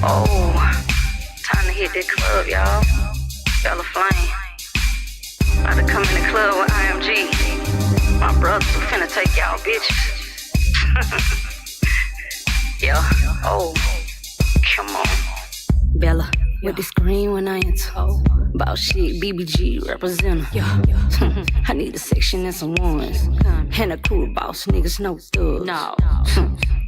Oh, time to hit that club, y'all. Bella Flame. About to come in the club with IMG. My brothers are finna take y'all bitches. Yeah, oh, come on. Bella, with the screen when I enter. About shit, BBG representer. I need a section and some ones. And a crew of boss niggas, no thugs. No.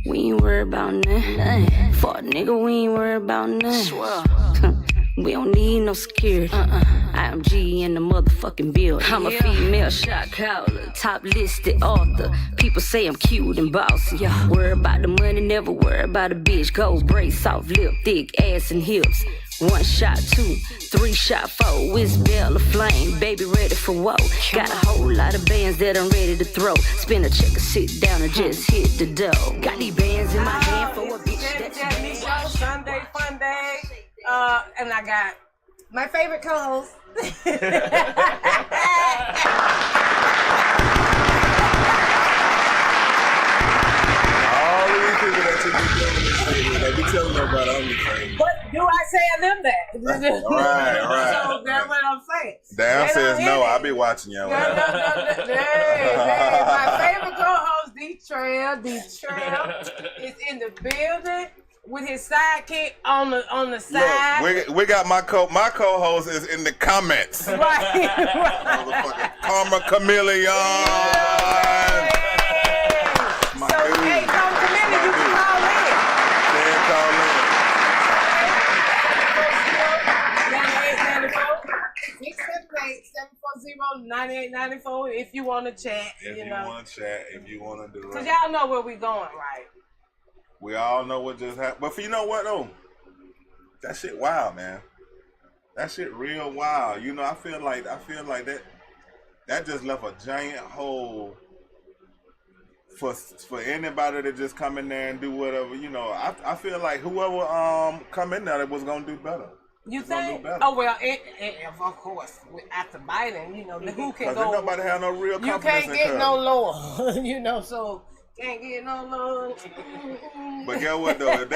We ain't worried about nothing. Fuck nigga, we ain't worried about nothing. We don't need no security. IMG in the motherfucking building. I'm a female shot caller, top listed author. People say I'm cute and bossy. Worry about the money, never worry about a bitch. Gold braid, soft lip, thick ass and hips. 1 shot, 2, 3 shot, 4. It's Bella Flame, baby ready for woe. Got a whole lot of bands that I'm ready to throw. Spin a check and sit down and just hit the dough. Got these bands in my hand for a bitch. Shanny JackMe Show, Sunday Fun Day. And I got my favorite co-host. All these people that you be doing this shit, they be telling nobody I'm the same. What do I say them that? Right. So that's what I'm saying. Damn says no, I be watching y'all. Hey, my favorite co-host, DTreal is in the building with his sidekick on the side. Look, we got my co-host is in the comments. Right. Motherfucking Karma Chameleon. Yeah. My So, dude. hey, Karma Chameleon, you can call in. Can call in. 678-740-9894 if you want to chat. If you want to chat, if you want to do it. Because y'all know where we going, right? We all know what just happened. But you know what, though? That shit wild, man. That shit real wild. You know, I feel like that just left a giant hole for anybody to just come in there and do whatever. You know, I feel like whoever come in there was going to do better. You think? Oh, well, of course, after Biden, you know, who can go? Because nobody have no real confidence. You can't get no lower, you know, so can't get no lower. But guess what, though? If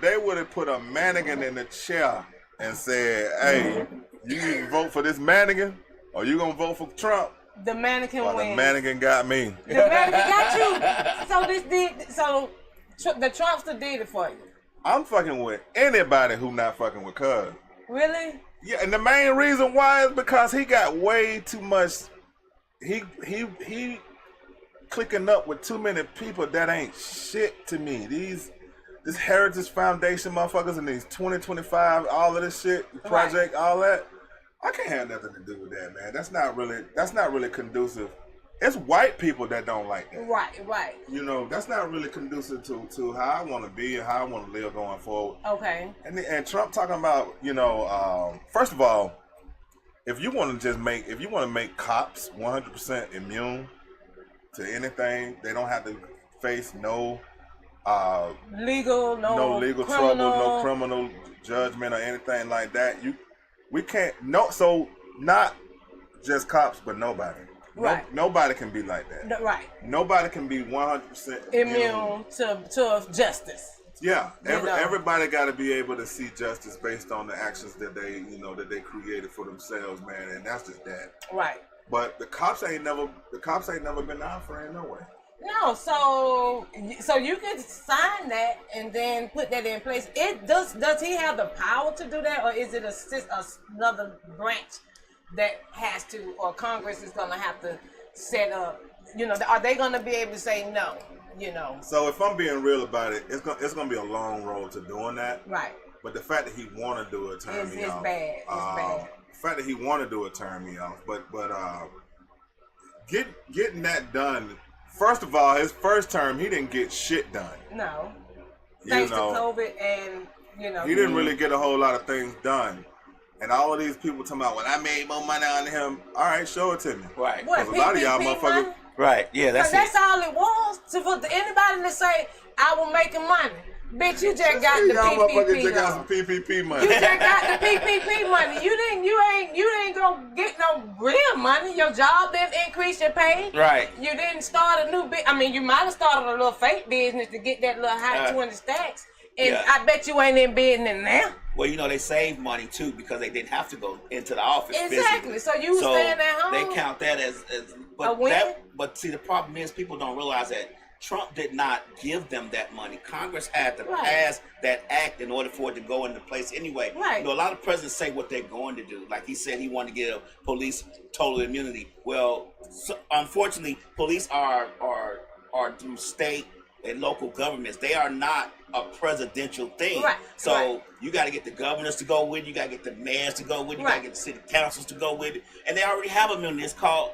they would have put a mannequin in the chair and said, hey, you need to vote for this mannequin or you going to vote for Trump? The mannequin wins. The mannequin got me. The mannequin got you. So the Trumpster did it for you. I'm fucking with anybody who not fucking with Cuz. Really? Yeah, and the main reason why is because he got way too much. He clicking up with too many people that ain't shit to me. This Heritage Foundation motherfuckers and these 2025, all of this shit, project, right. All that. I can't have nothing to do with that, man. That's not really conducive. It's white people that don't like that. Right. You know, that's not really conducive to how I want to be and how I want to live going forward. Okay. And Trump talking about, you know, first of all, if you want to make cops 100% immune to anything, they don't have to face no legal trouble, no criminal judgment or anything like that. We can't so not just cops, but nobody. Right. Nobody can be like that. Right. Nobody can be 100% immune to justice. Yeah. Everybody got to be able to see justice based on the actions that they created for themselves, man, and that's just that. Right. But the cops ain't never been our friend, no way. No, so you can sign that and then put that in place. Does he have the power to do that, or is it another branch that has to, or Congress is going to have to set up, you know, are they going to be able to say no, you know? So if I'm being real about it, it's going to be a long road to doing that. Right. But the fact that he want to do it turned me off. It's bad. The fact that he want to do it turned me off. But getting that done, first of all, his first term, he didn't get shit done. No. Thanks to COVID and, you know. He didn't really get a whole lot of things done. And all of these people talking about, well, I made more money on him. All right, show it to me. Right. What, a lot of y'all motherfuckers. Money? Right, yeah, that's all it was. For anybody to say, I was making money. Bitch, you just got the PPP. You got some PPP money. You just got the PPP money. You ain't gonna get no real money. Your job didn't increase your pay. Right. You didn't start a new I mean, you might have started a little fake business to get that little high 20 stacks. And I bet you ain't in bed in now. Well, you know, they save money too because they didn't have to go into the office. Exactly. Physically. So you staying at home. They count that as a win. But see, the problem is people don't realize that Trump did not give them that money. Congress had to pass that act in order for it to go into place anyway. Right. You know, a lot of presidents say what they're going to do. Like he said he wanted to give police total immunity. Well, unfortunately, police are through state and local governments. They are not a presidential thing. Right. So you got to get the governors to go with it. You got to get the mayors to go with it. You got to get the city councils to go with it. And they already have immunity. It's called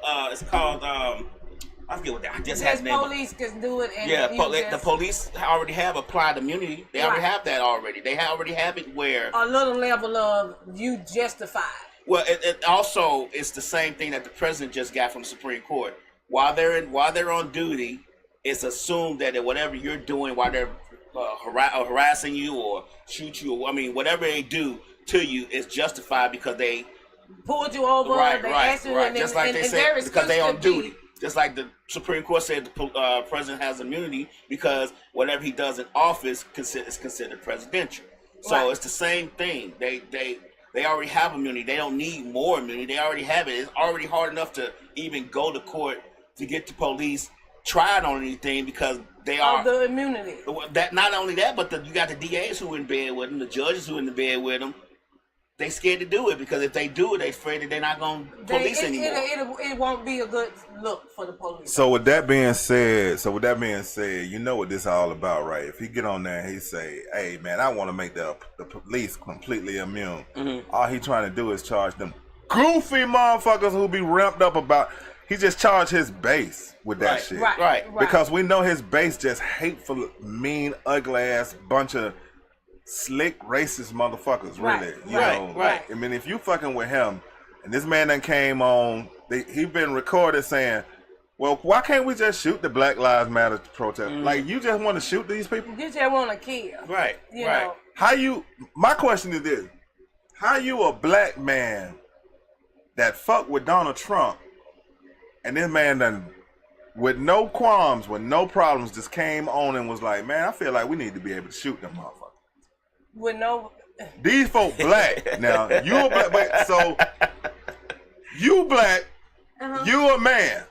I forget what that. I just had the name. Police can do it. And the police already have applied immunity. They already have that already. They already have it where a little level of you justified. Well, it also it's the same thing that the president just got from the Supreme Court. While they're on duty, it's assumed that whatever you're doing while they're harassing you or shoot you, whatever they do to you is justified because they pulled you over. They asked you, and just like they said, because they on duty. Just like the Supreme Court said, the president has immunity because whatever he does in office is considered presidential. So it's the same thing. They already have immunity. They don't need more immunity. They already have it. It's already hard enough to even go to court to get the police tried on anything because they are the immunity. That not only that, but you got the DAs who in bed with them, the judges who in the bed with them. They scared to do it because if they do it, they afraid that they're not going to police anymore. It won't be a good look for the police. So with that being said, you know what this all about, right? If he get on there and he say, "Hey man, I want to make the police completely immune," all he trying to do is charge them goofy motherfuckers who be ramped up about. He just charged his base with that shit, right? Because we know his base just hateful, mean, ugly ass bunch of slick racist motherfuckers, really. You know? I mean, if you fucking with him, and this man done came on, he been recorded saying, "Well, why can't we just shoot the Black Lives Matter protest? Like, you just want to shoot these people? You just want to kill, You know? My question is this: how you a black man that fuck with Donald Trump, and this man done with no qualms, with no problems, just came on and was like, man, I feel like we need to be able to shoot them motherfuckers." With no, these folk black. Now you a black, but so you black, you a man.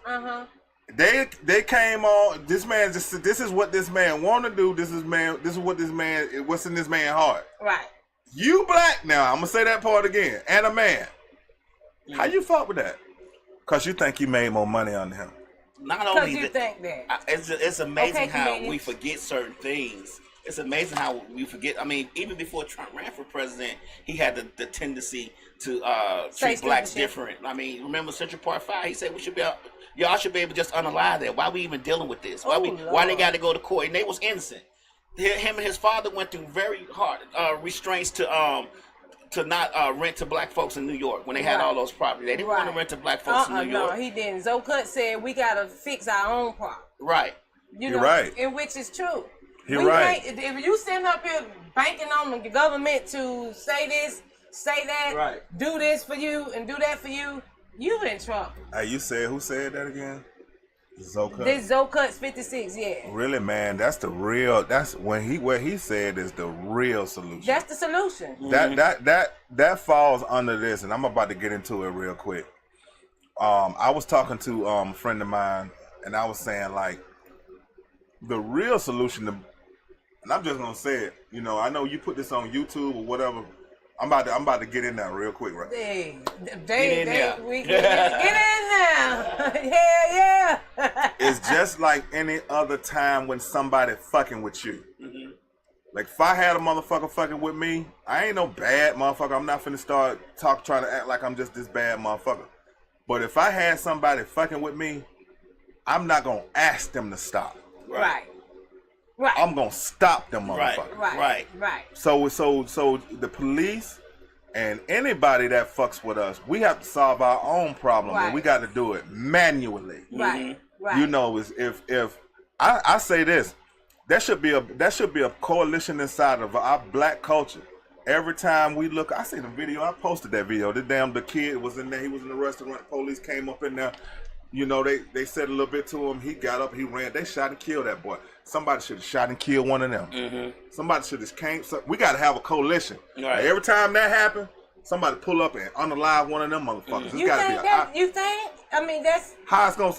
They came on. This man just said, "This is what this man want to do. This is what this man. What's in this man's heart." Right. You black now. I'm gonna say that part again. And a man. How you fuck with that? Cause you think you made more money on him. Not only you think that. It's amazing how we forget certain things. It's amazing how we forget. I mean, even before Trump ran for president, he had the tendency to treat blacks different. I mean, remember Central Park 5? He said y'all should be able to just unalive that. Why we even dealing with this? Why they got to go to court? And they was innocent. Him and his father went through very hard restraints to not rent to black folks in New York when they had all those properties. They didn't want to rent to black folks in New York. No, he didn't. Zoe said we got to fix our own problem. Right. You're right. And which is true. You're right. If you sitting up here banking on the government to say this, say that, do this for you and do that for you, you in trouble. Hey, who said that again? Zoe. This Zoe 56, Really, man, that's what he said is the real solution. That's the solution. That falls under this, and I'm about to get into it real quick. I was talking to a friend of mine, and I was saying like the real solution to. And I'm just gonna say it. You know, I know you put this on YouTube or whatever. I'm about to get in there real quick, right? Get in there. Hell yeah. It's just like any other time when somebody fucking with you. Like if I had a motherfucker fucking with me, I ain't no bad motherfucker. I'm not finna start trying to act like I'm just this bad motherfucker. But if I had somebody fucking with me, I'm not gonna ask them to stop. Right. I'm gonna stop them motherfuckers. Right. So the police and anybody that fucks with us, we have to solve our own problem, and we got to do it manually. Right. You know, if I say this, that should be a coalition inside of our black culture. Every time we look, I seen a video. I posted that video. The kid was in there. He was in the restaurant. Police came up in there. You know, they said a little bit to him. He got up, he ran. They shot and killed that boy. Somebody should have shot and killed one of them. Mm-hmm. Somebody should have came. We got to have a coalition. Right. Every time that happens, somebody pull up and unalive one of them motherfuckers. Mm-hmm. You think? I mean, that's how it's gonna.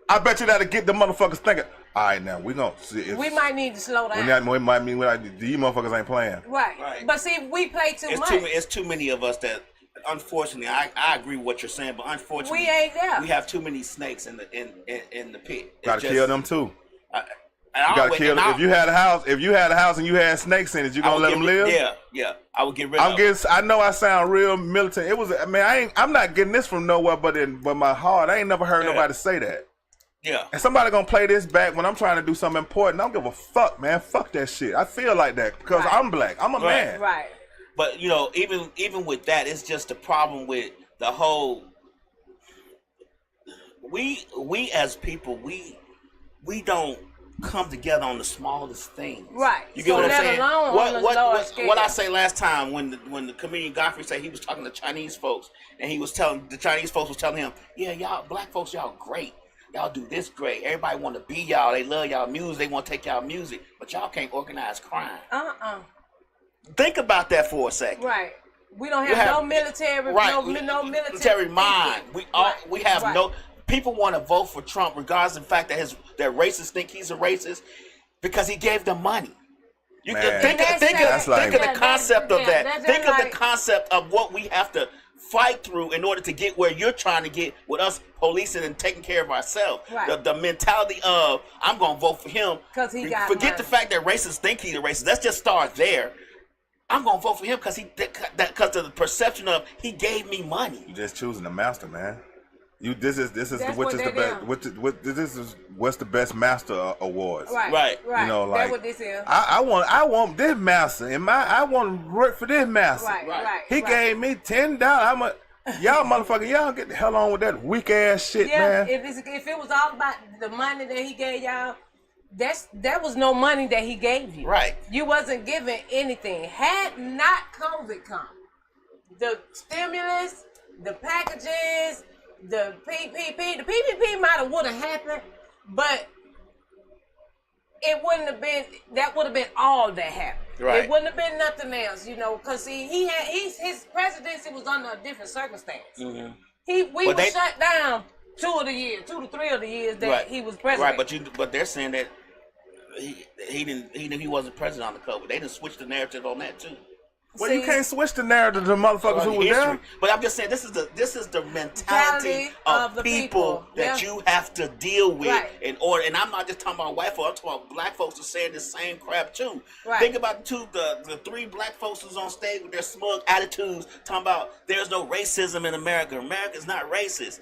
I bet you that'll get the motherfuckers thinking. All right, now we gonna see. We might need to slow down. We might mean these motherfuckers ain't playing. Right. But see, we play too much. It's too many of us that. Unfortunately, I agree with what you're saying, but unfortunately, we ain't there. We have too many snakes in the pit. Gotta kill them too. You gotta kill them. If you had a house and you had snakes in it, you gonna let them live? Yeah. I would get rid of them. I know I sound real militant. It was. I mean, I'm not getting this from nowhere, but my heart. I ain't never heard nobody say that. Yeah. And somebody gonna play this back when I'm trying to do something important. I don't give a fuck, man. Fuck that shit. I feel like that because I'm black. I'm a man. Right. But you know, even with that, it's just a problem with the whole. We as people, we don't come together on the smallest things. Right. You get what I'm saying? What I say last time when the comedian Godfrey said he was talking to Chinese folks and he was telling the Chinese folks was telling him, yeah, y'all black folks, y'all great. Y'all do this great. Everybody want to be y'all. They love y'all music. They want to take y'all music, but y'all can't organize crime. Think about that for a second. Right. We don't have no military. Right. No military mind. We have no. People want to vote for Trump regardless of the fact that that racists think he's a racist because he gave them money. You can think of the concept of that. Think of the concept of what we have to fight through in order to get where you're trying to get with us policing and taking care of ourselves. Right. The mentality of I'm gonna vote for him because he got forget money. The fact that racists think he's a racist. Let's just start there. I'm gonna vote for him because because of the perception of he gave me money. You're just choosing the master, man. This is what's the best master awards. Right. You know, like that's what this is. I want this master I want to work for this master. Right. He gave me $10. How much? Y'all motherfucker, y'all get the hell on with that weak ass shit, man. If it was all about the money that he gave y'all, that was no money that he gave you. Right. You wasn't given anything. Had not COVID come, the stimulus, the packages, the PPP might have would have happened, but it wouldn't have been. That would have been all that happened. Right. It wouldn't have been nothing else, you know, because his presidency was under a different circumstance. Mm-hmm. We were shut down 2 to 3 of the years that he was president. Right, but they're saying that he wasn't president on the COVID. They didn't switch the narrative on that too. Well, you can't switch the narrative to the motherfuckers who were there. But I'm just saying this is the mentality of the people that you have to deal with in order. And I'm not just talking about white folks. I'm talking about black folks who are saying the same crap too. Right. Think about the 3 black folks who's on stage with their smug attitudes talking about there's no racism in America. America's not racist.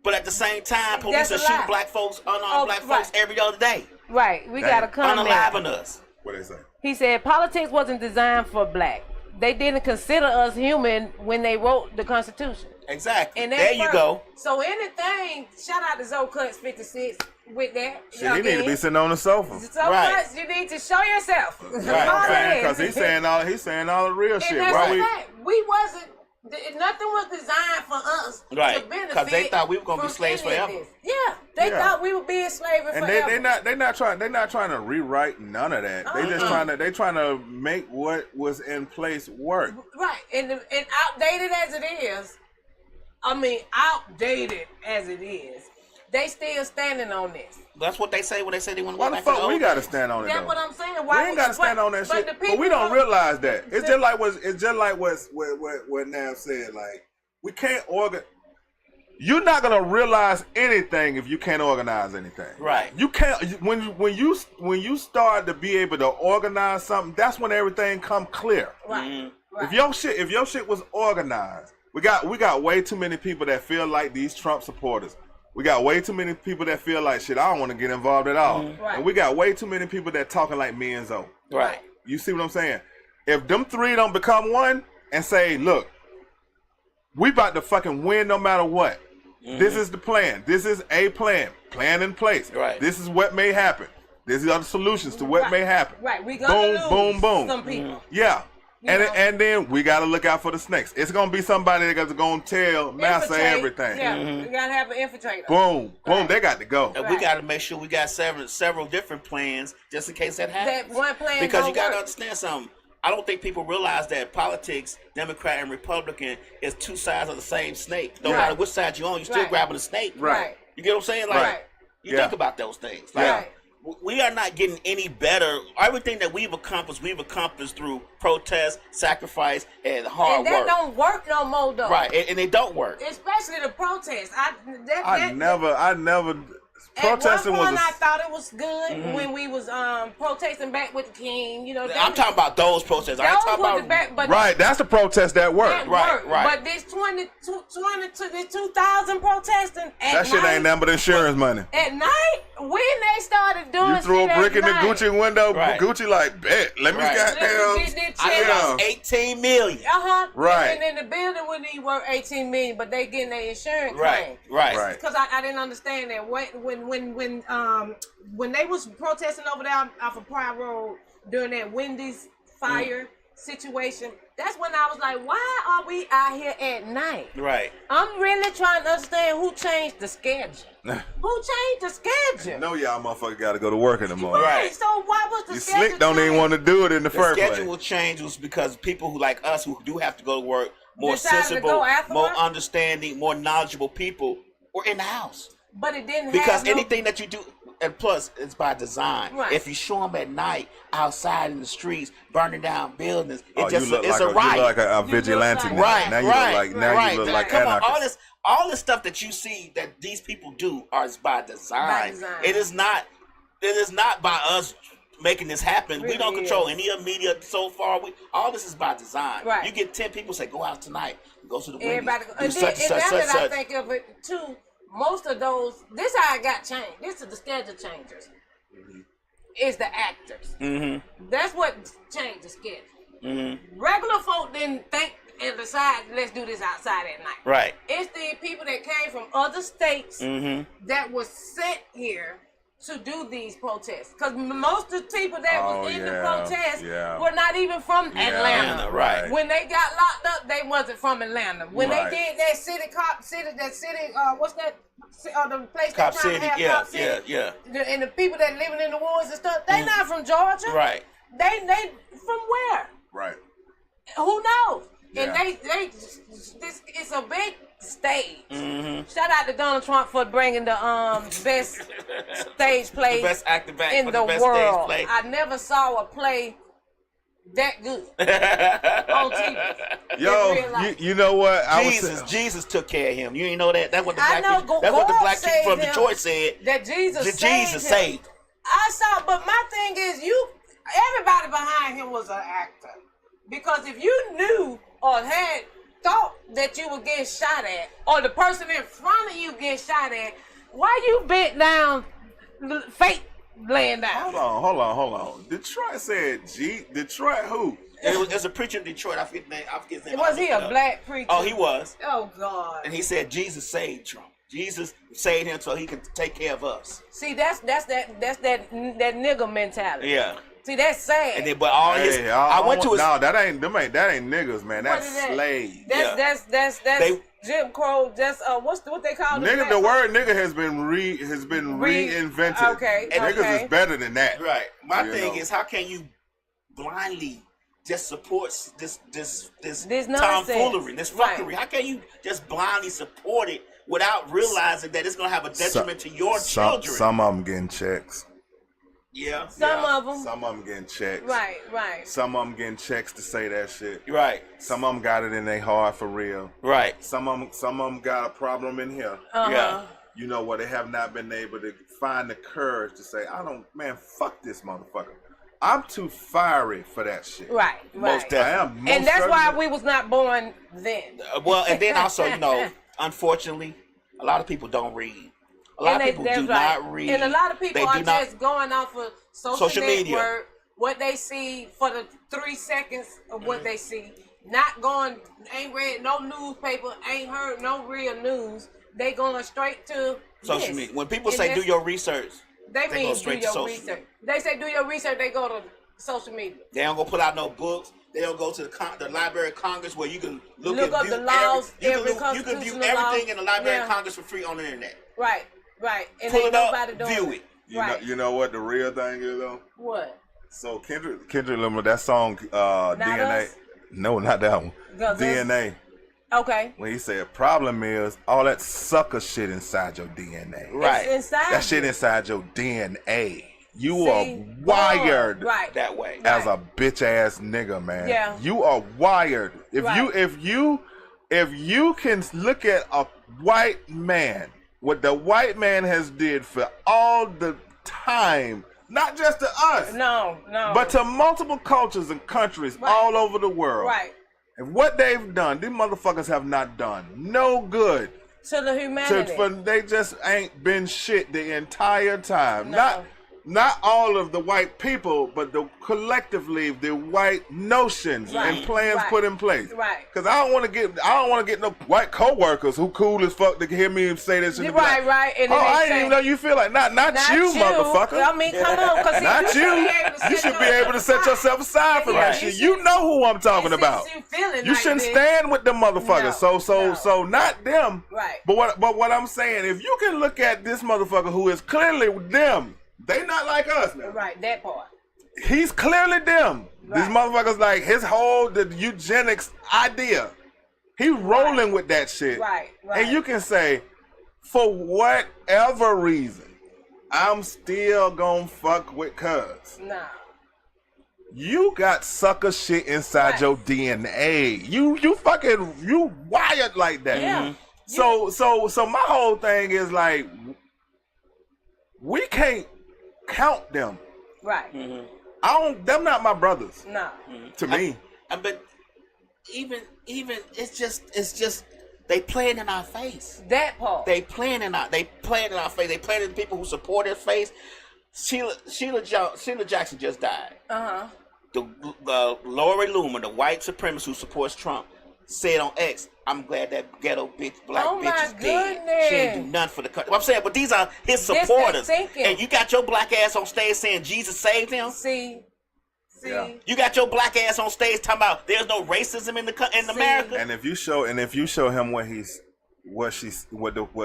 But at the same time, police are shooting black folks, unarmed black folks every other day. Right. We got to come unaliving us. What they say? He said politics wasn't designed for black. They didn't consider us human when they wrote the Constitution. Exactly. And there you go. So anything, shout out to Zoe Cuts 56 with that. Shit, he need to be sitting on the sofa. Cuts, you need to show yourself. Right, because he's saying all the real shit. We wasn't. Nothing was designed for us to benefit. Because they thought we were gonna be slaves forever. Yeah, they thought we would be enslaved forever. And they're not trying to rewrite none of that. They just trying to make what was in place work. Right, and outdated as it is, they still standing on this. That's what they say when they say they want to go back to the old. We gotta stand on it. That's what I'm saying. We ain't gotta stand on that shit. But we don't realize that. It's just like what Nav said. Like we can't organize. You're not gonna realize anything if you can't organize anything. Right. You can't. When you start to be able to organize something, that's when everything come clear. Right. Mm-hmm. Right. If your shit was organized, we got way too many people that feel like these Trump supporters. We got way too many people that feel like shit. I don't want to get involved at all. Mm-hmm. Right. And we got way too many people that talking like me and Zoe. Right. You see what I'm saying? If them 3 don't become one and say, look, we about to fucking win no matter what. Mm-hmm. This is the plan. This is a plan. Plan in place. Right. This is what may happen. These are the solutions to what may happen. Right. We gonna lose boom. some people. Yeah. And then we got to look out for the snakes. It's going to be somebody that's going to tell Massa everything. Yeah, you got to have an infiltrator. Boom, boom, they got to go. And we got to make sure we got several different plans just in case that happens. That one plan because you got to understand something. I don't think people realize that politics, Democrat and Republican, is two sides of the same snake. No matter which side you're on, you're still grabbing a snake. Right. You get what I'm saying? Like, you think about those things. Like, we are not getting any better. Everything that we've accomplished through protest, sacrifice, and hard work. And that don't work no more, though. Right, and they don't work. Especially the protests. I never. Protesting at one point, was. I thought it was good when we was protesting back with the king. You know, I'm talking about those protests. I ain't talking about Right, that's the protest that worked. Right. But this 2000 protesting at that shit night, ain't nothing but insurance money. At night, when they started doing you threw a brick in the Gucci window, Gucci like, bet, let me goddamn. I lost $18 million. Right. And then the building wouldn't even worth $18 million, but they getting their insurance claim. Right. Because I didn't understand that when they was protesting over there off of Pride Road during that Wendy's fire situation, that's when I was like, why are we out here at night? Right. I'm really trying to understand who changed the schedule. Who changed the schedule? No, y'all motherfucker got to go to work in the morning. Right. So why was the schedule slick don't even want to do it in the first place. The schedule change was because people who like us who do have to go to work, more decided sensible, more understanding, more knowledgeable people were in the house. But it didn't because anything that you do, and plus it's by design. Right. If you show them at night outside in the streets, burning down buildings, it's a riot. You look like a vigilante. Now you look like come on, all this stuff that you see that these people do is by design. It is not by us making this happen. Really we don't control any of media so far. All this is by design. Right. You get 10 people say, go out tonight, go to the everybody go. And such, I think of it too. Most of those, this is how it got changed. This is the schedule changers. Is the actors. That's what changed the schedule. Regular folk didn't think and decide, let's do this outside at night. Right. It's the people that came from other states that was sent here to do these protests. Because most of the people that was in the protests were not even from Atlanta. Right. When they got locked up, they wasn't from Atlanta. When they did that what's that? The place Cop City, Cop City. Yeah. And the people that living in the woods and stuff, they not from Georgia. Right. They from where? Right. Who knows? Yeah. And it's a big stage. Shout out to Donald Trump for bringing the best stage play, the best acting back in the best world. Stage play. I never saw a play that good on TV. Yo, you know what? Jesus took care of him. You ain't know that? That's what the black people from Detroit said. That Jesus saved. I saw, but my thing is, everybody behind him was an actor. Because if you knew or had thought that you were getting shot at, or the person in front of you getting shot at, why you bent down, fake laying down? Hold on. Detroit said Detroit who? It was a preacher in Detroit. I forget his name. Was he a black preacher? Oh, he was. Oh, God. And he said Jesus saved Trump. Jesus saved him so he could take care of us. See, that's that nigga mentality. Yeah. See, that's sad. And then, but all his, I went to his. No, that ain't niggas, man. That's slaves. That's Jim Crow. That's what they call it. Nigga, the word nigga has been reinvented. Okay. Niggas is better than that. Right. My thing is, how can you blindly just support this tomfoolery, this fuckery? Right. How can you just blindly support it without realizing that it's gonna have a detriment to your children? Some of them getting checks. Yeah. Some of them. Some of them getting checks. Right. Some of them getting checks to say that shit. Right. Some of them got it in their heart for real. Right. Some of them got a problem in here. Yeah. You know what? They have not been able to find the courage to say, fuck this motherfucker. I'm too fiery for that shit. Right. Most definitely. And that's why we was not born then. Well, and then also, unfortunately, a lot of people don't read. A lot of people do not read. And a lot of people are just going off of social media, what they see for the 3 seconds of what they see. Not going, ain't read no newspaper, ain't heard no real news. They going straight to social media. When people say do your research, they mean do your research. They say do your research, they go to social media. They don't go put out no books. They'll go to the Library of Congress where you can look up view the laws, you can view everything in the Library of Congress for free on the internet. Right. And pull ain't it nobody up, doing view it. it. You know what the real thing is though? What? So Kendrick Lamar, that song DNA. Us? No, not that one. DNA. Okay. When he said, problem is all that sucker shit inside your DNA. Right. It's inside That shit inside your DNA. You are wired that way as a bitch ass nigga, man. Yeah. You are wired. If you can look at a white man, what the white man has did for all the time, not just to us. No. But to multiple cultures and countries all over the world. Right. And what they've done, these motherfuckers have not done no good. To the humanity. They just ain't been shit the entire time. No. Not all of the white people, but collectively the white notions and plans put in place. Right. Because I don't want to get no white coworkers who cool as fuck to hear me say this shit. Right. And I didn't even know you feel like not you, motherfucker. I mean, come on, because not you. You should be able to set yourself aside from that shit. You know who I'm talking about. You shouldn't stand with them motherfuckers. So not them. Right. But what I'm saying, if you can look at this motherfucker who is clearly them. They not like us now. Right, that part. He's clearly them. Right. These motherfuckers like the eugenics idea. He rolling with that shit. Right. And you can say, for whatever reason, I'm still gonna fuck with cuz. Nah. You got sucker shit inside your DNA. You wired like that. Yeah. So my whole thing is like, we can't count them. Right. Mm-hmm. Them not my brothers. No. To me. But even it's just they playing in our face. That part. They playing in our face. They playing in the people who support his face. Sheila Jackson just died. The Lori Loomer, the white supremacist who supports Trump, said on X, "I'm glad that ghetto black bitch is dead. She ain't do nothing for the country." I'm saying, but these are his supporters, and you got your black ass on stage saying Jesus saved him. See. Yeah. You got your black ass on stage talking about there's no racism in America. And if you show him what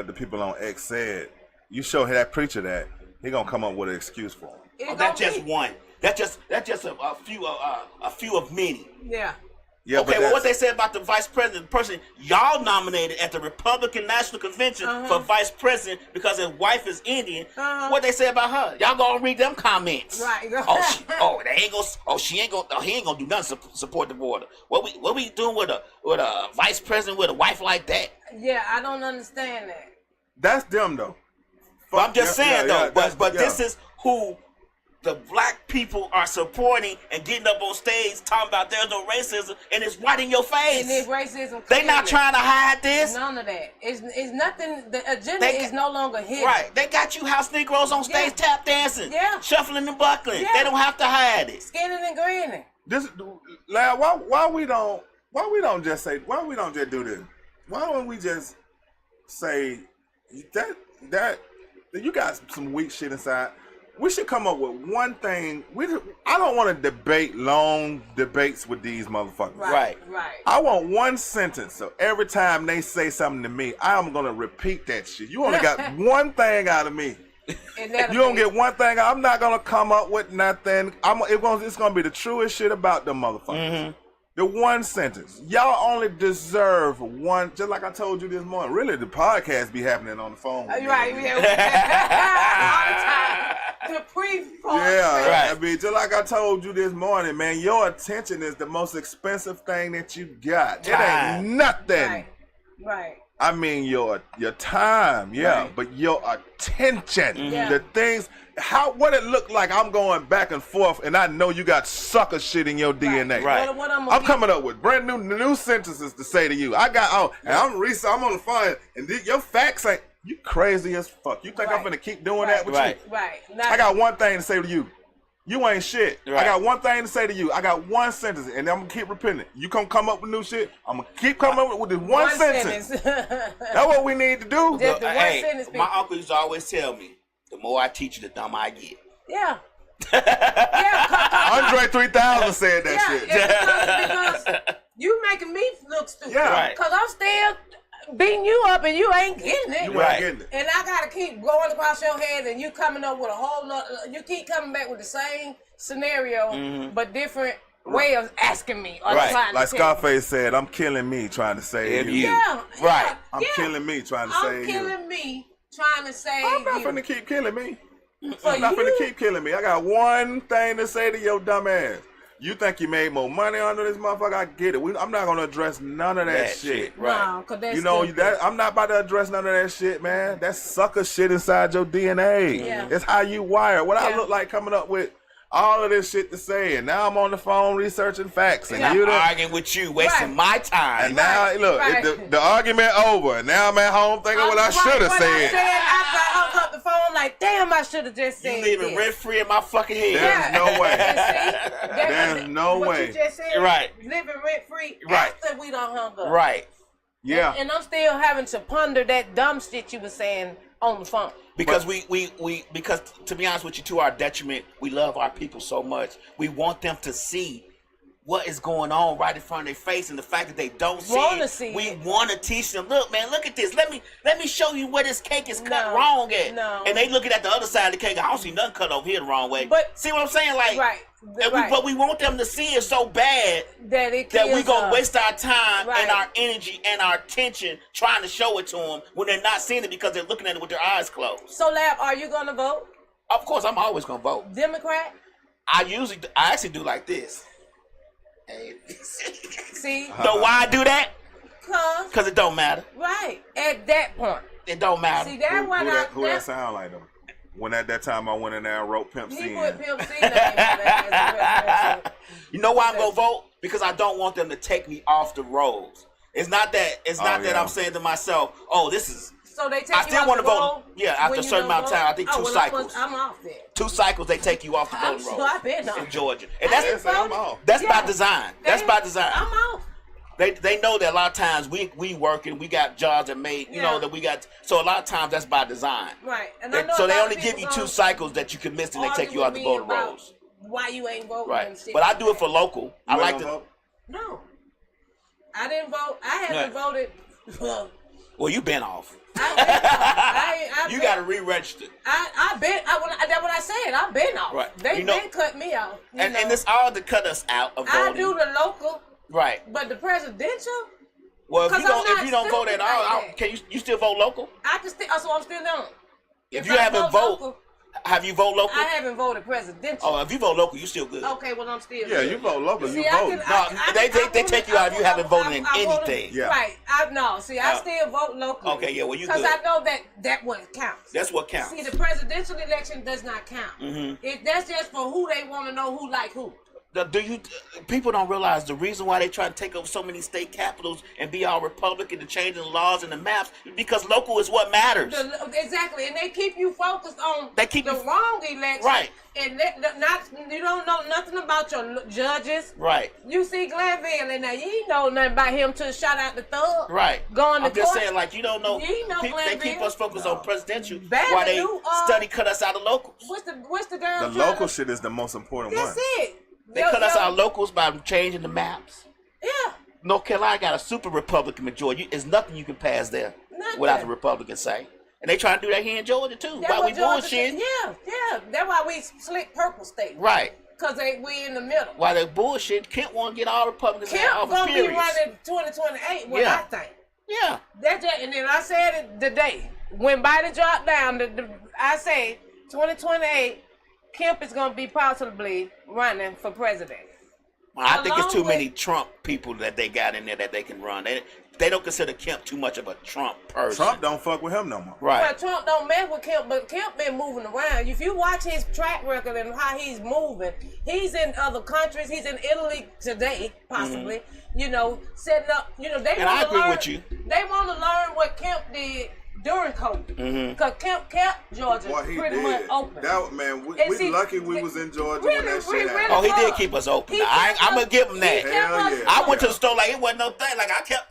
the people on X said, you show that preacher that, he gonna come up with an excuse for him. That's just one. That's just a few of many. Yeah. Yeah, okay, well, what they said about the vice president, the person y'all nominated at the Republican National Convention for vice president because his wife is Indian, what they say about her? Y'all gonna read them comments? Right. He ain't gonna do nothing to support the border. What we doing with a vice president with a wife like that? Yeah, I don't understand that. That's them though. But I'm just saying but this is who the black people are supporting and getting up on stage talking about there's no racism, and it's right in your face. And it's racism. They not trying to hide this. None of that. It's nothing. The agenda is no longer hidden. Right. They got you house Negroes on stage tap dancing, shuffling and buckling. Yeah. They don't have to hide it. Skinning and grinning. Why we don't just do this? Why don't we just say that you got some weak shit inside? We should come up with one thing. I don't want to debate long debates with these motherfuckers. Right. I want one sentence. So every time they say something to me, I'm going to repeat that shit. You only got one thing out of me. You don't get one thing. I'm not going to come up with nothing. It's going to be the truest shit about them motherfuckers. Mm-hmm. The one sentence. Y'all only deserve one, just like I told you this morning. Really, the podcast be happening on the phone. Right. The pre-podcast. Yeah, right. I mean, just like I told you this morning, man, your attention is the most expensive thing that you got. It ain't nothing. Right. I mean, your time, but your attention, the things, what it look like. I'm going back and forth, and I know you got sucker shit in your DNA. Right. I'm coming up with brand new sentences to say to you. I'm on the phone, and your facts ain't. You crazy as fuck. You think I'm gonna keep doing that with you? Right. I got one thing to say to you. You ain't shit. Right. I got one thing to say to you. I got one sentence, and I'm gonna keep repeating it. You come up with new shit, I'm gonna keep coming up with this one sentence. That's what we need to do. Just the one sentence. My uncle used to always tell me, the more I teach you, the dumber I get. Yeah. Andre 3000 said that shit. Because you making me look stupid. Yeah. Right. Because I'm still beating you up and you ain't getting it. You ain't getting it. And I gotta keep going across your head and you coming up with a whole lot. You keep coming back with the same scenario, but different way of asking me. Or trying like to Scarface said, I'm killing me trying to save you. Yeah. Right. I'm killing me trying to save you. I'm killing me trying to save you. I'm not finna keep killing me. For I'm not you? finna keep killing me. I got one thing to say to your dumb ass. You think you made more money under this motherfucker? I get it. I'm not gonna address none of that shit. Right. No, 'cause that's You know stupid. that I'm not about to address none of that shit, man. That's sucker shit inside your DNA. Yeah. It's how you wired. What I look like coming up with all of this shit to say, and now I'm on the phone researching facts, and I'm you arguing with you, wasting my time. and now look, the argument over, and now I'm at home thinking what I should have said. I hung up the phone like, damn, I should have just said You leaving rent free in my fucking head. There's no way. And see, There's no what way. you just said, Right. living rent free Right. after we done hung up. Right. Yeah. And I'm still having to ponder that dumb shit you were saying on the phone. Because because to be honest with you, to our detriment, we love our people so much. We want them to see what is going on right in front of their face, and the fact that they don't see we want to teach them. Look, man, look at this. Let me show you where this cake is cut wrong at. No. And they looking at the other side of the cake. I don't see nothing cut over here the wrong way. But see what I'm saying? Like, right. But we want them to see it so bad that we gonna waste our time Right. and our energy and our attention trying to show it to them when they're not seeing it because they're looking at it with their eyes closed. So, Lab, are you gonna vote? Of course, I'm always gonna vote. Democrat? I actually do like this. See? Know why I do that? Cause it don't matter. right at that point. It don't matter. See, that's what Who that sound like them? When at that time I went in there and wrote Pimp C he in. put Pimp C name on that. You know why I'm gonna vote? Because I don't want them to take me off the rolls. It's not that I'm saying to myself, oh, this is. So they take I you still off want the to vote. roll Yeah, after when a you certain don't amount of vote? time. I think 2 cycles. I'm off there. 2 cycles they take you off the voting sure rolls I've been off. in Georgia, and I that's ain't I'm off. that's by Yeah. design. That's by design. I'm off. They know that a lot of times we working, we got jobs that made you know that we got. So a lot of times that's by design. Right. And I know So a they lot only of give people you 2 cycles that you can miss, and they take you out the voting about rolls. Why you ain't voting? Right. And shit But I like do it for local. I You like ain't to. gonna vote? No, I didn't vote. I haven't voted. Well, you been off. You got to re-register. That's what I said. I've been off. Right. They cut me off. And it's all to cut us out of voting. I do the local. Right. But the presidential. Well, if 'Cause you don't vote at all, can you still vote local? So I'm still on. If you haven't voted, local, have you voted local? I haven't voted presidential. Oh, if you vote local, you still good. Okay, well I'm still. Yeah, good. you vote local, See, you vote. They take you out if you haven't voted in anything. Yeah. Right. I still vote local. Okay, yeah, well you Because good. I know that what counts. That's what counts. See, the presidential election does not count. Mm-hmm. That's just for who they want to know who like who. People don't realize the reason why they try to take over so many state capitals and be all Republican and changing the laws and the maps is because local is what matters. Exactly, and they keep you focused on the wrong election, right? And you don't know nothing about your judges, right? You see Glanville, and now you ain't know nothing about him till shout out the thug, right? Going to I'm just court. saying, like you don't know. They keep us focused on presidential while they study cut us out of locals. What's the girl? The local shit is the most important one. That's it. They cut us out locals by changing the maps. Yeah. North Carolina got a super Republican majority. There's nothing you can pass there without the Republicans say. And they trying to do that here in Georgia too. Why we bullshitting? Yeah. That's why we slick purple state. Right. Because we in the middle. Why they bullshit? Kemp want to get all Republicans Kemp off gonna furious. be running 2028. What I think. Yeah. And then I said it today when Biden dropped down. I say 2028. Kemp is going to be possibly running for president. I think it's too many Trump people that they got in there that they can run. They don't consider Kemp too much of a Trump person. Trump don't fuck with him no more. Right. Well, Trump don't mess with Kemp, but Kemp been moving around. If you watch his track record and how he's moving, he's in other countries. He's in Italy today, possibly. Mm-hmm. Setting up. They want to learn. I agree with you. They want to learn what Kemp did during COVID, because Kemp kept Georgia pretty much open. We lucky we was in Georgia when that shit happened. Oh, he did keep us open. I'm gonna give him that. Hell yeah. I went to the store like it wasn't no thing. Like I kept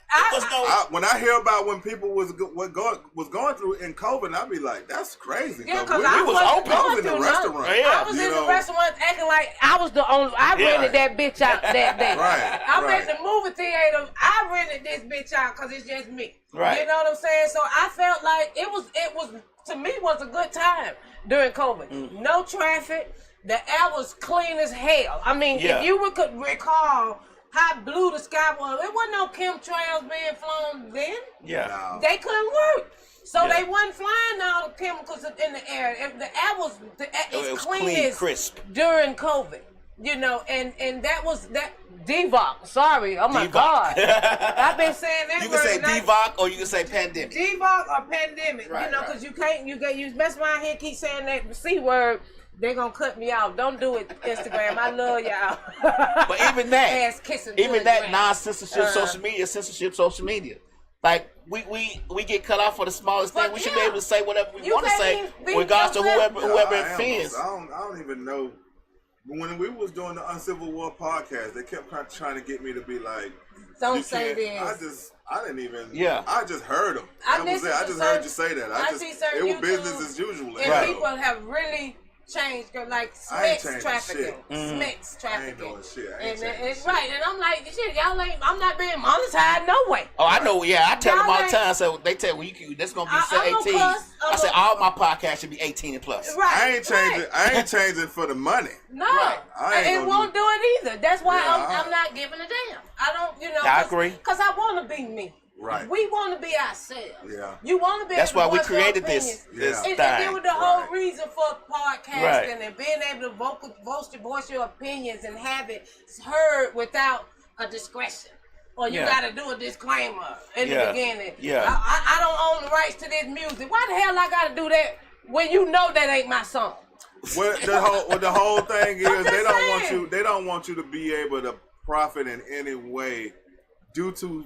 When I hear about when people was going through in COVID, I'd be like, that's crazy. Yeah, because I was in the restaurant. I was in the restaurant acting like I was the only. I rented that bitch out that day. Right. I'm at the movie theater. I rented this bitch out because it's just me. Right. You know what I'm saying? So I felt like it was to me was a good time during COVID. No traffic. The air was clean as hell. I mean, if you could recall how blue the sky was, there wasn't no chemtrails being flown then. Yeah. No. They couldn't work. So they wasn't flying all the chemicals in the air. The air was clean, crisp during COVID. You know, and that was that DVOC. Sorry, oh my God. I've been saying that. You can say DVOC or you can say pandemic. DVOC or pandemic. Right, you know, because you can't. You mess around here, keep saying that C word. They're gonna cut me off. Don't do it, Instagram. I love y'all. But even that, ass kissing, even that non-censorship social media. Like we get cut off for the smallest thing. We should be able to say whatever we want to say, regardless to whoever it offends. I don't even know. When we was doing the Uncivil War podcast, they kept trying to get me to be like, don't say this. I didn't even. Yeah. I just heard them. That was it. I just heard you say that. It was business as usual. And people have really changed, like SMEX trafficking. SMEX trafficking. I ain't doing shit. Right, and I'm like, shit, y'all ain't, I'm not being monetized, no way. Oh, I know, I tell them all the time, so they tell me, that's going to be 18. I said, all my podcasts should be 18 and plus. Right. I ain't changing for the money. No. Right. It won't do it either. That's why I'm not giving a damn. I don't, I agree. Because I want to be me. Right. We want to be ourselves. Yeah. You want to be. That's able to why we created this. And that was the whole reason for podcasting and being able to voice your opinions and have it heard without a discretion. Or you got to do a disclaimer in the beginning. Yeah. I don't own the rights to this music. Why the hell I got to do that when you know that ain't my song? Well, the whole thing is they don't want you to be able to profit in any way due to.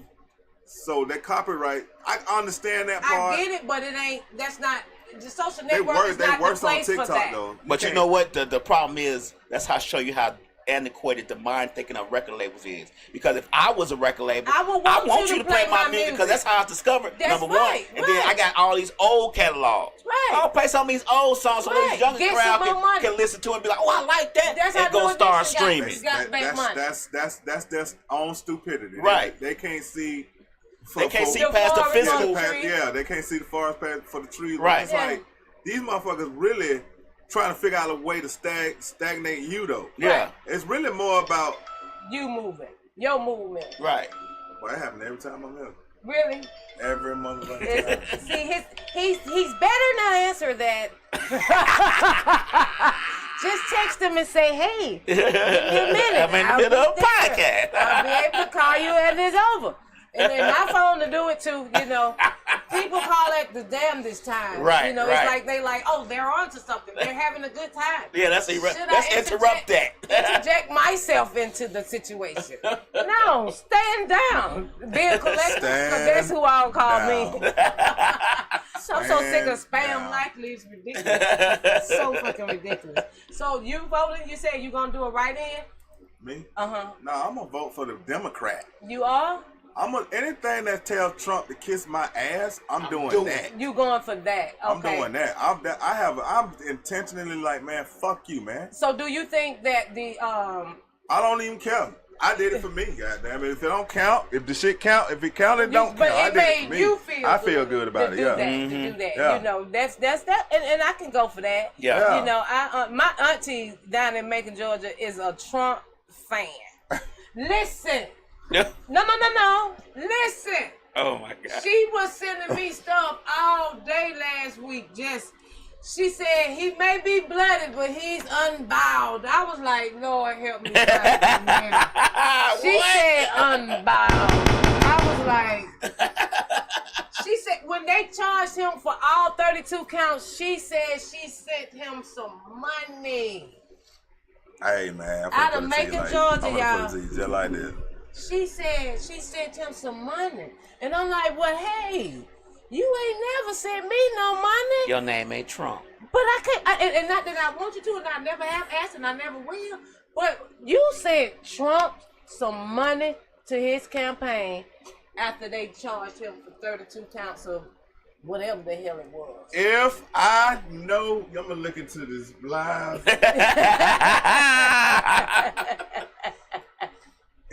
So that copyright, I understand that part. I get it, but it ain't. That's not the social network. Is they not worse the place on TikTok for that. though. But you know what? The problem is that's how I show you how antiquated the mind thinking of record labels is. Because if I was a record label, I want you to play my music because that's how I discovered number one. And then I got all these old catalogs. Right. I'll play some of these old songs so those younger crowd can listen to it and be like, oh, I like that. That's and go start streaming. That's their own stupidity. Right. They can't see. They can't see past the physical. They can't see the forest past for the trees. Right. It's like these motherfuckers really trying to figure out a way to stagnate you though. Yeah. It's really more about you moving, your movement. Right. Well, that happens every time I'm here. Really? Every motherfucker. See, he's better not answer that. Just text him and say, hey, give me a minute. I'm in the middle of a podcast. I'll be able to call you and it's over. And then my phone to do it too, you know. People call it the damnedest time. Right. You know, it's like they're onto something. They're having a good time. Yeah, let's interrupt that. Interject myself into the situation. No, stand down. Be a collector, because that's who all call me. So I'm so sick of spam likely. It's ridiculous. So fucking ridiculous. So you voting, you said you're going to do a write-in? Me? Uh-huh. No, I'm going to vote for the Democrat. You are? Anything that tells Trump to kiss my ass, I'm doing that. You going for that? Okay. I'm doing that. I'm intentionally like, man, fuck you, man. So do you think that the I don't even care. I did it for me, goddamn it. If it don't count, if the shit count, if it counted, don't count. But I it did made it for me. you feel. I feel good about it. Yeah. To do that. Yeah. You know, that's that, and I can go for that. Yeah. You know, my auntie down in Macon, Georgia, is a Trump fan. Listen. No. No. Listen. Oh my God. She was sending me stuff all day last week. She said he may be blooded, but he's unbowed. I was like, Lord help me. She said unbowed. I was like, she said when they charged him for all 32 counts, she said she sent him some money. Hey man, out of Macon, Georgia, y'all. Just like this. She said she sent him some money. And I'm like, well, hey, you ain't never sent me no money. Your name ain't Trump. But I can't, and not that I want you to, and I never have asked, and I never will. But you sent Trump some money to his campaign after they charged him for 32 counts of whatever the hell it was. If I know, I'm gonna look into this live.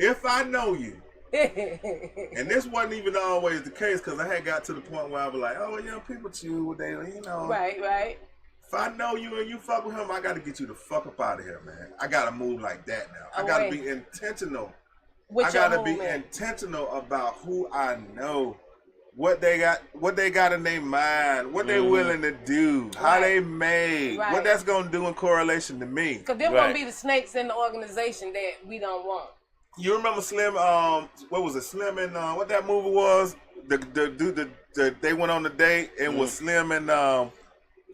If I know you, and this wasn't even always the case, because I had got to the point where I was like, oh, young people chew, they, you know. Right. If I know you and you fuck with him, I gotta get you the fuck up out of here, man. I gotta move like that now. I gotta be intentional. I gotta be intentional about who I know, what they got in their mind, what they willing to do, how they made, what that's gonna do in correlation to me. Because they're gonna be the snakes in the organization that we don't want. You remember Slim? What was it? Slim and what that movie was? They went on the date and was Slim and the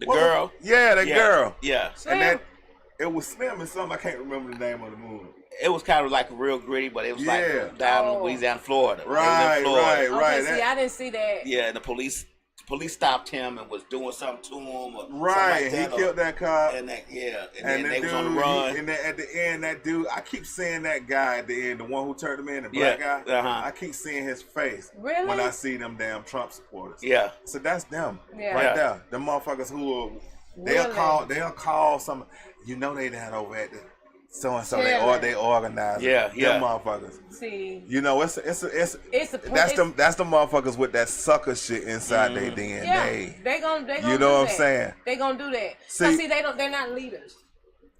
girl. Girl. Yeah. Slim. And it was Slim and something. I can't remember the name of the movie. It was kind of like real gritty, but it was like down in Louisiana, Florida. Right. Okay, see, I didn't see that. Yeah, and the police stopped him and was doing something to him. Or right, like he killed that cop. And then dude, they was on the run. And then at the end, that dude, I keep seeing that guy at the end, the one who turned him in, the black guy. I keep seeing his face when I see them damn Trump supporters. Yeah. So that's them right there. The motherfuckers who are, they'll call some, you know, they down over at the so-and-so, they organize. Them motherfuckers. See. You know, that's the motherfuckers with that sucker shit inside their DNA. Yeah, they gonna you know what I'm saying? They gonna do that. See, they're not leaders.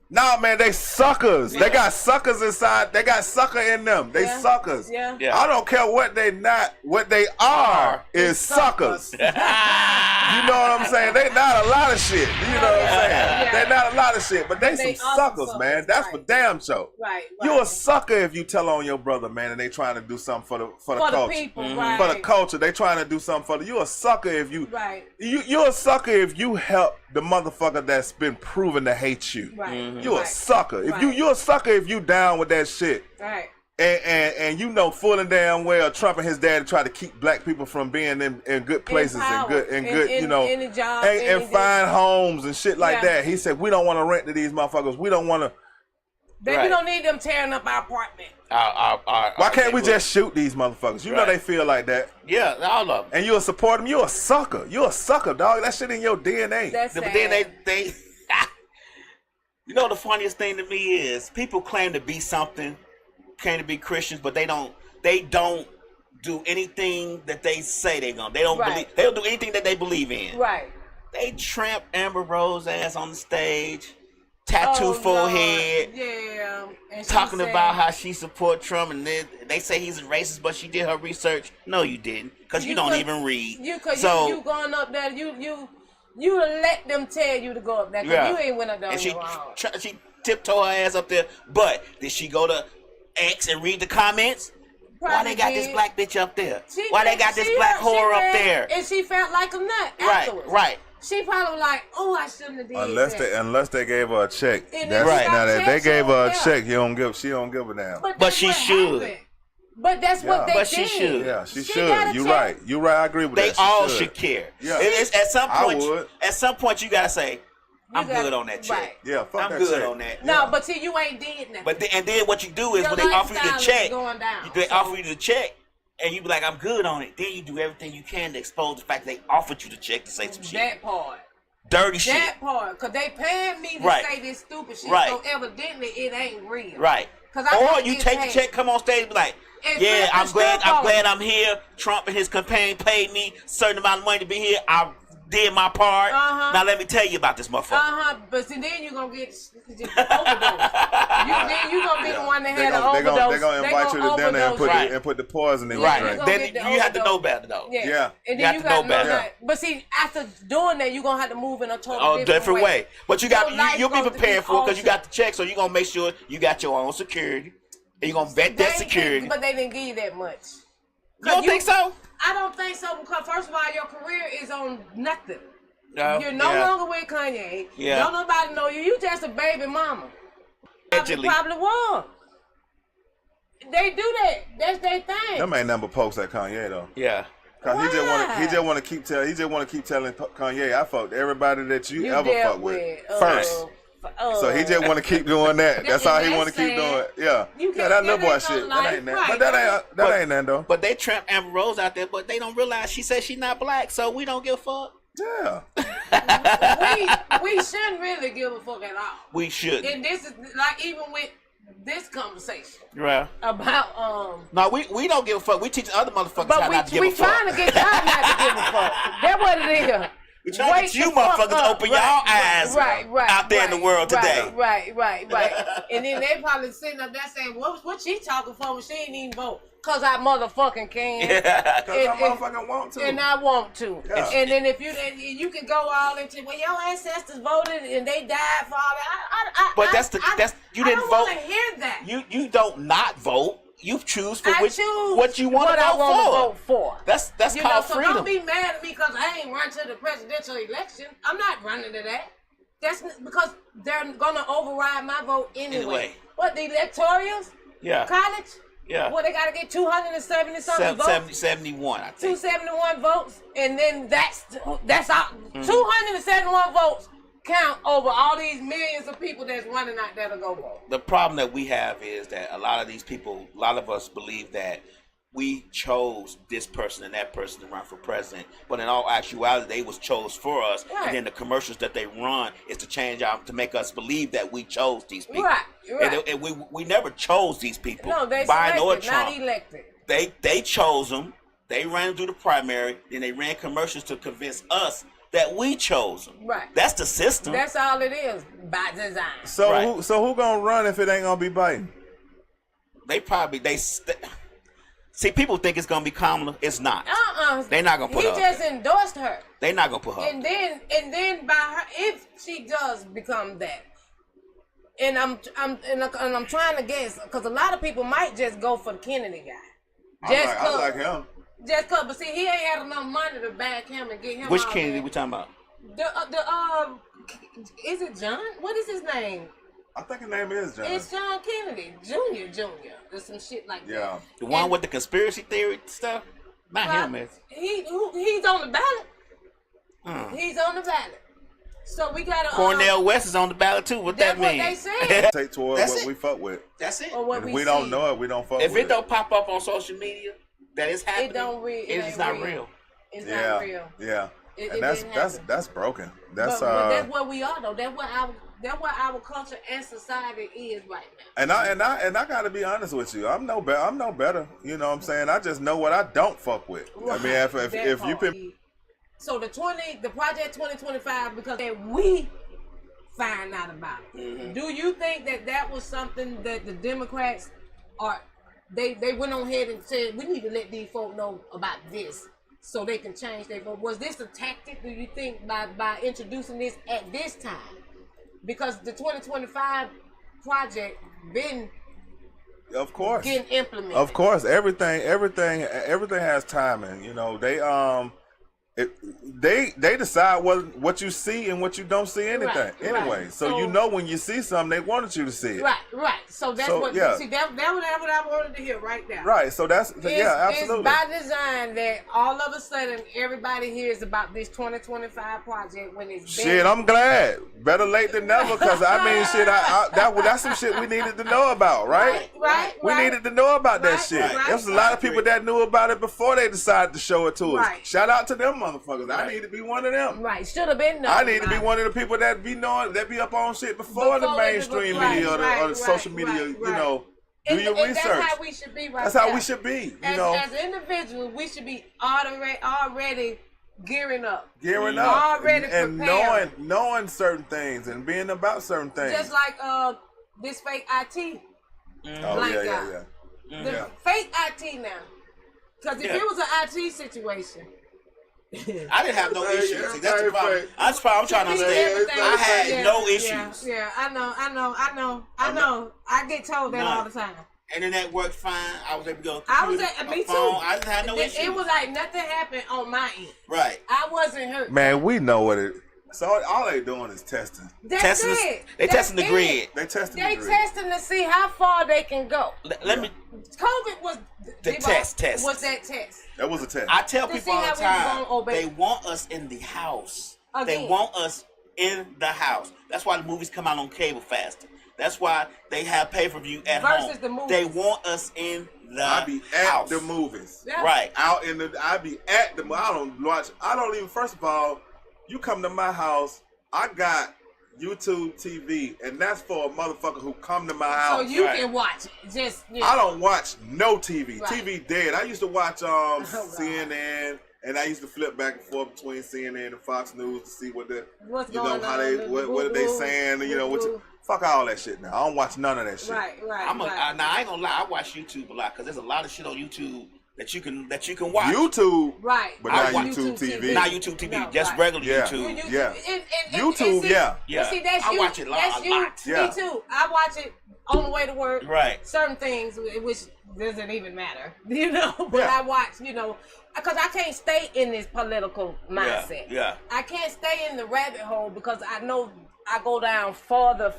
Nah, man, they suckers. They got suckers inside. They got sucker in them. They suckers. Yeah. I don't care what they not. What they are is suckers. You know what I'm saying? They not a lot of shit. You know what I'm saying? They not a lot of shit, but they some suckers, man. That's for damn sure. Right. You a sucker if you tell on your brother, man, and they trying to do something for the culture. The people, right. For the culture, they trying to do something for the. You a sucker if you. Right. You a sucker if you help the motherfucker that's been proven to hate you. Right. You a sucker. If you a sucker if you down with that shit. Right. And you know full and damn well Trump and his daddy try to keep black people from being in good places and good you know in the job, and fine homes and shit like that. He said we don't want to rent to these motherfuckers. We don't want to. We don't need them tearing up our apartment. Why can't we just shoot these motherfuckers? You know they feel like that. Yeah, all of them. And you'll support them. You a sucker. You a sucker, dog. That shit in your DNA. That's but then they you know the funniest thing to me is people claim to be something, claim to be Christians, but they don't do anything that they say they're gonna. They don't believe. They don't do anything that they believe in. Right. They tramp Amber Rose ass on the stage, tattoo forehead. Yeah. And talking about how she support Trump, and then they say he's a racist, but she did her research. No, you didn't, because you don't even read. You going up there, you let them tell you to go up there, because you ain't went up there on your own. She tiptoe her ass up there, but did she go to X and read the comments? Why they got this black bitch up there? Why they got this black whore up there? And she felt like a nut afterwards. Right. She probably like, oh, I shouldn't have did unless they gave her a check. That's right. Now that they gave her a check, she don't give a damn. But she should. Happened. But that's what they did. She should. Yeah, she should. You're right. I agree with that. They all should care. Yeah. At some point you gotta say, I'm good on that check. Right. Yeah, fuck I'm that good check. on that. No, but see, you ain't did nothing. But then what you do is when they offer you the check, offer you the check, and you be like, I'm good on it. Then you do everything you can to expose the fact that they offered you the check to say some shit. That part. Dirty shit. That part. Because they paying me to say this stupid shit. So evidently it ain't real. Right. Or you take the check, come on stage and be like, yeah, I'm glad I'm here. Trump and his campaign paid me a certain amount of money to be here. I did my part. Now let me tell you about this motherfucker. But see, then you're going to get overdose. Then you're going to be the one that had an overdose. They're going to invite you to dinner and put the poison in your drink. Then you have to know better, though. Yeah. And then you have to know better. But see, after doing that, you're going to have to move in a totally different way. But you'll be prepared for it because you got the check, so you're going to make sure you got your own security. And you're going to vet that security. But they didn't give you that much. You don't think so? I don't think so, because first of all, your career is on nothing. You're no longer with Kanye. Don't nobody know you. You just a baby mama. Allegedly. Probably was. They do that. That's their thing. Them ain't number pokes at Kanye though. Yeah. Cause he just want to keep telling Kanye, I fucked everybody that you ever fucked with first. So he just want to keep doing that. That's all he want to keep doing. Yeah. That little boy shit. That ain't that. But that ain't that though. But they tramp Amber Rose out there, but they don't realize she said she's not black, so we don't give a fuck. Yeah. we shouldn't really give a fuck at all. We should. And this is like even with this conversation. Right. About No, we don't give a fuck. We teach other motherfuckers how not to give a fuck. We trying to get y'all not to give a fuck. That's what it is. We trying to get you motherfuckers to open your eyes out there in the world today. Right. And then they probably sitting up there saying, what she talking for when she ain't even vote? Cause I motherfucking can. Yeah. Cause I motherfucking want to. And I want to. Yeah. And then if you can go all into, well, your ancestors voted and they died for all that. But you didn't vote. I don't want to hear that. You don't not vote. You choose for what you want to vote for. That's called freedom. So don't be mad at me because I ain't run to the presidential election. I'm not running to that. That's because they're gonna override my vote anyway. What, the electorals? Yeah. College? Yeah. Well, they gotta get 270 something votes. 71, I think. 271 votes, and then that's all. 271 votes count over all these millions of people that's running out there to go vote. The problem that we have is that a lot of us believe that we chose this person and that person to run for president, but in all actuality, they was chose for us. Right. And then the commercials that they run is to to make us believe that we chose these people. Right. And we never chose these people. No, they Biden or selected, Trump. not elected. They chose them. They ran through the primary. Then they ran commercials to convince us that we chose them. Right. That's the system. That's all it is by design. So who gonna run if it ain't gonna be Biden? See, people think it's gonna be Kamala. It's not. They're not gonna put her. He just endorsed her. They're not gonna put her. And then by her, if she does become that, and I'm trying to guess because a lot of people might just go for the Kennedy guy. I like him. Just cause, but see, he ain't had enough money to back him and get him. Which Kennedy we talking about? Is it John? What is his name? I think his name is John. It's John Kennedy, Jr. There's some shit like that. Yeah. The one with the conspiracy theory stuff? Not him, man. He's on the ballot. He's on the ballot. So we gotta. Cornel West is on the ballot too. What that mean? That's what they said. Take toward what we fuck with. That's it. Or what if we don't know it, we don't fuck with it. If it don't pop up on social media that it's happening, it's not real. It's not real. Yeah. And that's broken. But that's where we are though. That's what our culture and society is right now. And I gotta be honest with you. I'm no better. You know what I'm saying? I just know what I don't fuck with. Right. I mean, if you can. So the project 2025 because we find out about it. Mm-hmm. Do you think that was something that the Democrats they went on ahead and said we need to let these folk know about this so they can change their vote? Was this a tactic? Do you think by introducing this at this time? Because the 2025 project been getting implemented. Of course, everything has timing. You know, they decide what you see and what you don't see anything anyway. So you know when you see something, they wanted you to see it. Right. So that's what I wanted to hear right now. Right. So absolutely. It's by design that all of a sudden everybody hears about this 2025 project when it's shit. I'm glad. Better late than never, because I mean, shit. That's some shit we needed to know about, right? We needed to know about that shit. There's a lot of people that knew about it before they decided to show it to us. Shout out to them motherfuckers. I need to be one of them. Right. Should have been. I need to be one of the people that be up on shit before the mainstream media or the social media. You know, do your research. That's how we should be. That's how we should be. You know, as individuals, we should be already gearing up, already and knowing certain things and being about certain things. Just like this fake IT. The fake IT now. Because if it was an IT situation. I didn't have no issues. That's the problem. That's the problem I'm trying to understand. I had no issues. Yeah, I know. I get told that all the time. Internet worked fine. I was able to go. Me too. I didn't have no issues. It was like nothing happened on my end. Right. I wasn't hurt. Man, we know what it. So all they doing is testing. They testing the grid. They testing to see how far they can go. Let me. COVID was the test. Was that test? That was a test. I tell people all the time, they want us in the house. Again. They want us in the house. That's why the movies come out on cable faster. That's why they have pay-per-view at home. Versus the movies. They want us in the I be at house. the movies. Yeah. Right. I be at the. I don't even. First of all, you come to my house. I got YouTube TV, and that's for a motherfucker who come to my house. So you can watch it. Just I don't watch no TV. Right. TV dead. I used to watch CNN, and I used to flip back and forth between CNN and Fox News to see what what's you going know how on, they what are they saying. You know fuck all that shit now. I don't watch none of that shit. Right. Now I ain't gonna lie. I watch YouTube a lot because there's a lot of shit on YouTube that you can watch. YouTube, right? But I not watch YouTube TV. Not YouTube TV, No, just right. regular Yeah. YouTube. Yeah. YouTube, YouTube, yeah. Yeah. See, that's I you. watch it a lot. That's you. Yeah. Me too. I watch it on the way to work. Right. Certain things which doesn't even matter, you know. But Yeah. I watch, you know, because I can't stay in this political mindset. Yeah. I can't stay in the rabbit hole because I know I go down farther.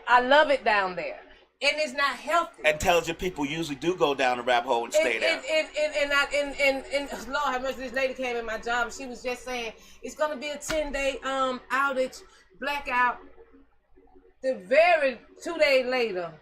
I love it down there, and it's not healthy. Intelligent people usually do go down the rabbit hole and stay there. And Lord have mercy, this lady came in my job and she was just saying it's gonna be a 10-day outage, blackout. The very 2 days later,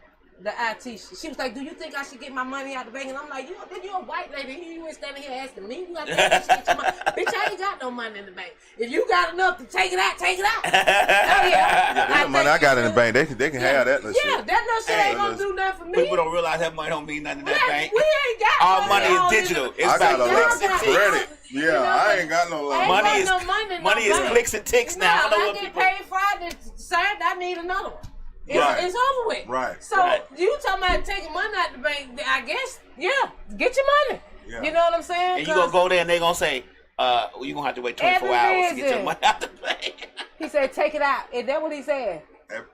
the IT, she was like, "Do you think I should get my money out of the bank?" And I'm like, you're a white lady. You ain't standing here asking me. You got to get your money. Bitch, I ain't got no money in the bank. If you got enough to take it out, take it out. Oh yeah. The money I got in the bank, they can have that little Yeah, shit. that little shit ain't gonna do nothing for me. People don't realize that money don't mean nothing in that bank. We ain't got All money is all digital. this- It's I got a like lot clicks of and ticks. credit. Yeah, I ain't got no Ain't money. Money is got no money in money no is bank. clicks and ticks now. I don't know I what get people. paid Friday, Saturday, I need another one. Right. It's over with. Right. So Right. you talking about taking money out the bank? I guess, yeah. Get your money. Yeah. You know what I'm saying? And you gonna go there and they gonna say, well, you gonna have to wait 24 hours to get your money out the bank. He said, take it out. Is that what he said? Ev-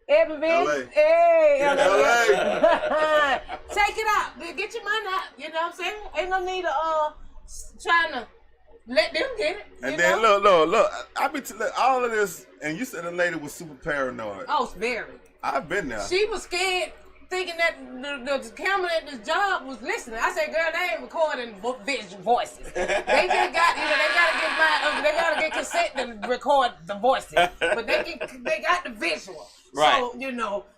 Every vision? LA. Hey, LA. Take it out. Get your money out. You know what I'm saying? Ain't no need of trying to let them get it. And you then know? look. I be all of this, and you said the lady was super paranoid. Oh, it's very. I've been there. She was scared, thinking that the camera at this job was listening. I said, "Girl, they ain't recording voices. They just got, they gotta get consent to record the voices, but they got the visual. Right. So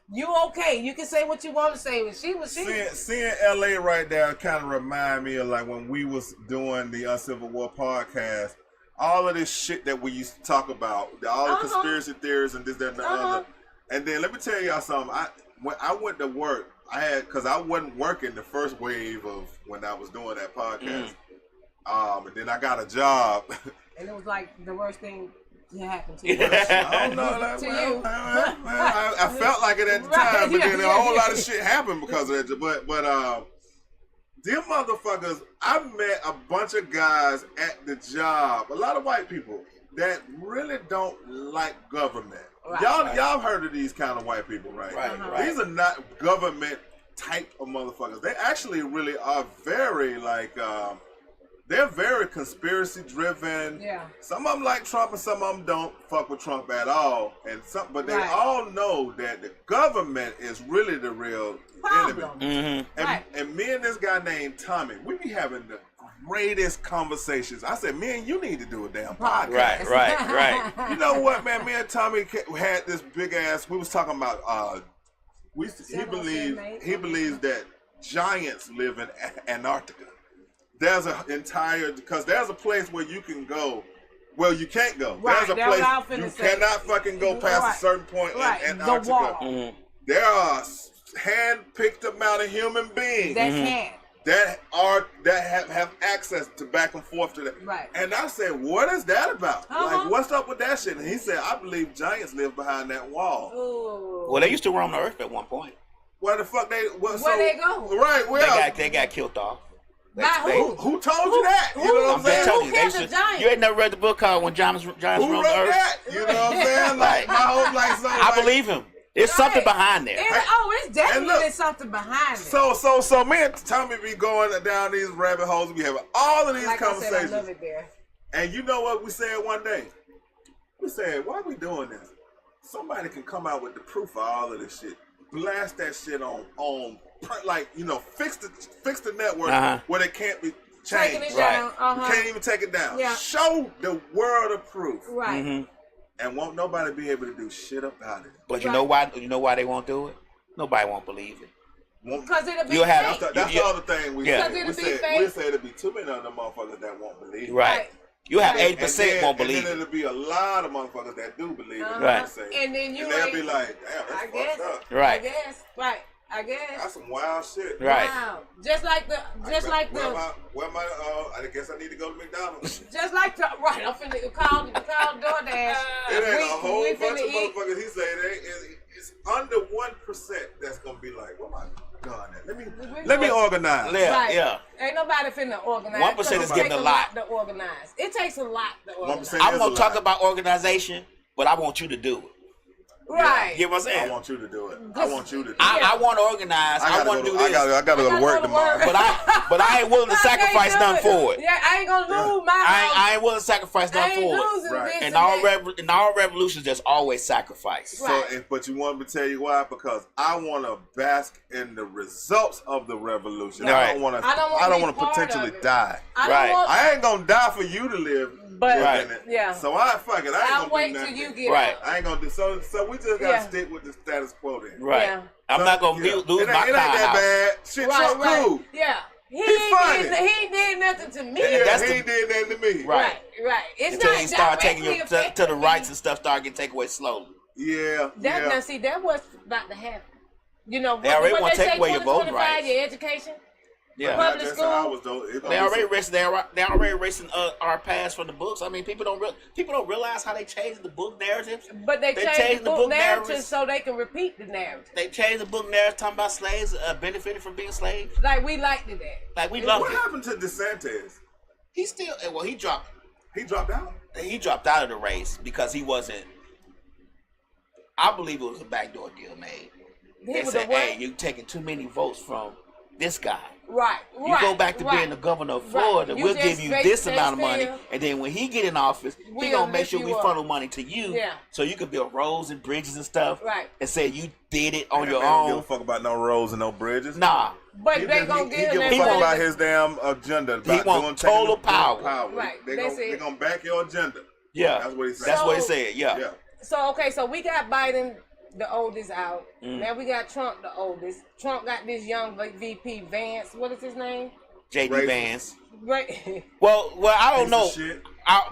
you okay? You can say what you want to say. But Seeing LA right there kind of remind me of like when we was doing the Uncivil War podcast. All of this shit that we used to talk about, all the conspiracy theories and this, that, and the other. And then let me tell y'all something. When I went to work, because I wasn't working the first wave of when I was doing that podcast. And then I got a job. And it was like the worst thing that happened to you. I don't know. I felt like it at the time, but then a whole lot of shit happened because of that. But them motherfuckers, I met a bunch of guys at the job, a lot of white people that really don't like government. Right. Y'all heard of these kind of white people, right? Right. These are not government type of motherfuckers. They actually really are very they're very conspiracy driven. Yeah. Some of them like Trump and some of them don't fuck with Trump at all. But they all know that the government is really the real Problem. enemy. Right. And me and this guy named Tommy, we be having the greatest conversations. I said, me and you need to do a damn podcast. Right. You know what, man? Me and Tommy had this big ass. We was talking about. He believes that giants live in Antarctica. There's because there's a place where you can go. Well, you can't go. Right, There's a place you cannot fucking go past a certain point in Antarctica. The wall. There are hand-picked amount of human beings that have access to back and forth to that. Right. And I said, what is that about? Like, what's up with that shit? And he said, I believe giants live behind that wall. Ooh. Well, they used to roam the earth at one point. Where the fuck they? Where they go? Right. Where They got killed off. By who? Who told you that? You know what I'm saying? Who killed the giant? You ain't never read the book called When Giants Who Roamed wrote the Earth? that? You know what I'm saying? Like my whole life. I believe him. There's something behind there. It's definitely something behind it. So me and Tommy be going down these rabbit holes. We having all of these conversations. I said, I love it there. And you know what we said one day? We said, why are we doing this? Somebody can come out with the proof of all of this shit. Blast that shit on fix the network where it can't be changed. Taking it down. You can't even take it down. Yeah. Show the world of proof. Right. and won't nobody be able to do shit about it. But you know why? You know why they won't do it? Nobody won't believe it. Because it'll be fake. That's the other thing we said. We said it'll be too many of them motherfuckers that won't believe it. Right. You have 80% won't believe it. And then it'll be a lot of motherfuckers that do believe it. Right. And then they'll be like, damn, that's fucked up. Right. I guess. That's some wild shit. Right. Wow. Just like the. Where my I guess I need to go to McDonald's. Just like the. Right. I'm finna call DoorDash. It ain't a whole bunch of motherfuckers. He said it's under 1% that's gonna be like, what am I doing? Let me organize. Yeah. Ain't nobody finna organize. 1% is getting a lot to organize. It takes a lot to organize. I'm gonna talk about organization, but I want you to do it. Right. You know what I'm saying? I want you to do it. I want you to do it. I want to organize. I want to do this. I gotta go to work tomorrow. But I ain't willing to sacrifice nothing for it. Yeah, I ain't gonna lose my house. I ain't willing to sacrifice nothing for it. Right. In all revolutions, there's always sacrifice. Right. So, but you want me to tell you why? Because I want to bask in the results of the revolution. Right. I don't want to potentially die. I ain't gonna die for you to live. But so I fuck it. I'll wait till you get out. I ain't gonna do so we just gotta stick with the status quo then. Right. Yeah. I'm not gonna lose my car. It ain't that bad. Shit, Trump cool. Yeah. He did nothing to me. Yeah, he did nothing to me. Right. It's until not he start taking you to the rights and stuff start getting taken away slowly. Yeah. Now see, that was about to happen. You know, they already want to take away your voting rights. Your education. Yeah, public school. They already erasing our past from the books. I mean, people don't realize how they changed the book narratives. But they changed the book narratives so they can repeat the narrative. They changed the book narrative talking about slaves benefiting from being slaves. Like we liked it. Like we loved it. What happened to DeSantis? He still he dropped. He dropped out. He dropped out of the race because he wasn't. I believe it was a backdoor deal made. They said, "Hey, you're taking too many votes from this guy." Right. You go back to being the governor of Florida. We'll give you this amount of money, and then when he get in office, he gonna make sure we funnel money to you, so you can build roads and bridges and stuff. Right. And say you did it on your own. Don't give a fuck about no roads and no bridges. Nah. But they gonna give him. He fuck about his damn agenda. He want total power. Right. They gonna back your agenda. Yeah. That's what he said. That's what he said. Yeah. So we got Biden, the oldest, out. Now we got Trump, the oldest. Trump got this young VP Vance. What is his name? JD Vance. Right. Well, I don't know.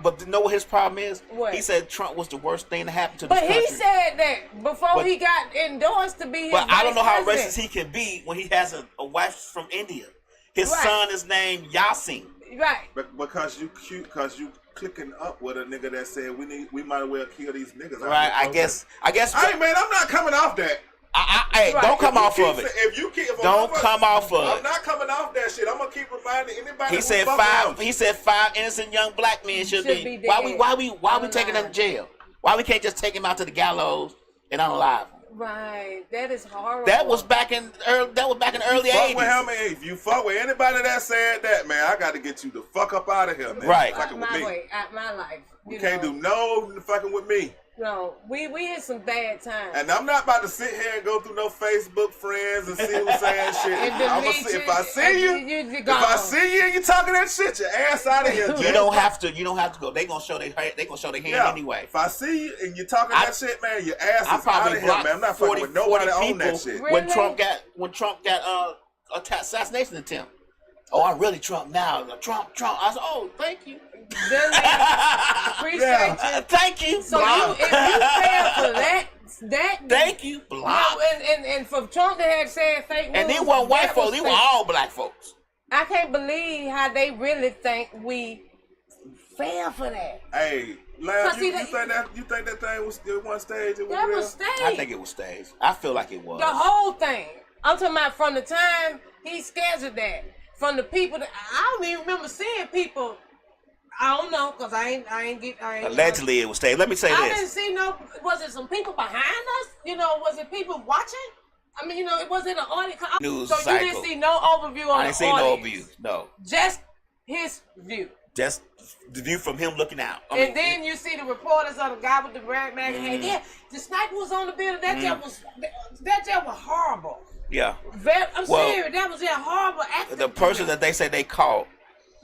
But you know what his problem is? What? He said Trump was the worst thing to happen to this country. But he said that before he got endorsed to be his But I don't know how president. racist he can be when he has a wife from India. His son is named Yasin. Right. But because you clicking up with a nigga that said we might as well kill these niggas. Right. I guess. Hey man, I'm not coming off that. Hey, don't come off of it. Don't come off of it. I'm not coming off that shit. I'm gonna keep reminding anybody. He said five innocent young black men should be dead. Why we taking them to jail? Why we can't just take him out to the gallows and unalive him? Right, that is horrible. That was back in the early 80s. Fuck with him, if you fuck with anybody that said that, man, I got to get you the fuck up out of here, man. Right. Out my life. You can't do no fucking with me. No, we had some bad times. And I'm not about to sit here and go through no Facebook friends and see who's saying shit. If I see you and you talking that shit, your ass out of here, Jay. You don't have to go. They gonna show their hand anyway. If I see you and you talking that shit, man, your ass is out of here, man. I'm not fucking with nobody on that shit. Really? When Trump got assassination attempt. Oh, I'm really Trump now. Trump. I said, oh, thank you. Appreciate you. Thank you. So if you fail for that thank you. Block. And for Trump to have said fake news, and they weren't white folks, they were all black folks. I can't believe how they really think we fell for that. Hey, Lam, you think that thing was still one stage? That was staged. I think it was staged. I feel like it was. The whole thing. I'm talking about from the time he scheduled that. From the people that I don't even remember seeing people. I don't know, cause I ain't. Allegedly, it was staged. Let me say this. I didn't see no. Was it some people behind us? Was it people watching? I mean, it wasn't an audience. News so cycle. You didn't see no overview on the audience. I didn't see no overview. No. Just his view. Just the view from him looking out. Then you see the reporters on the guy with the red magazine. Yeah, the sniper was on the building. That job was horrible. Yeah. I'm serious. That was a horrible accident. The person that they said they caught,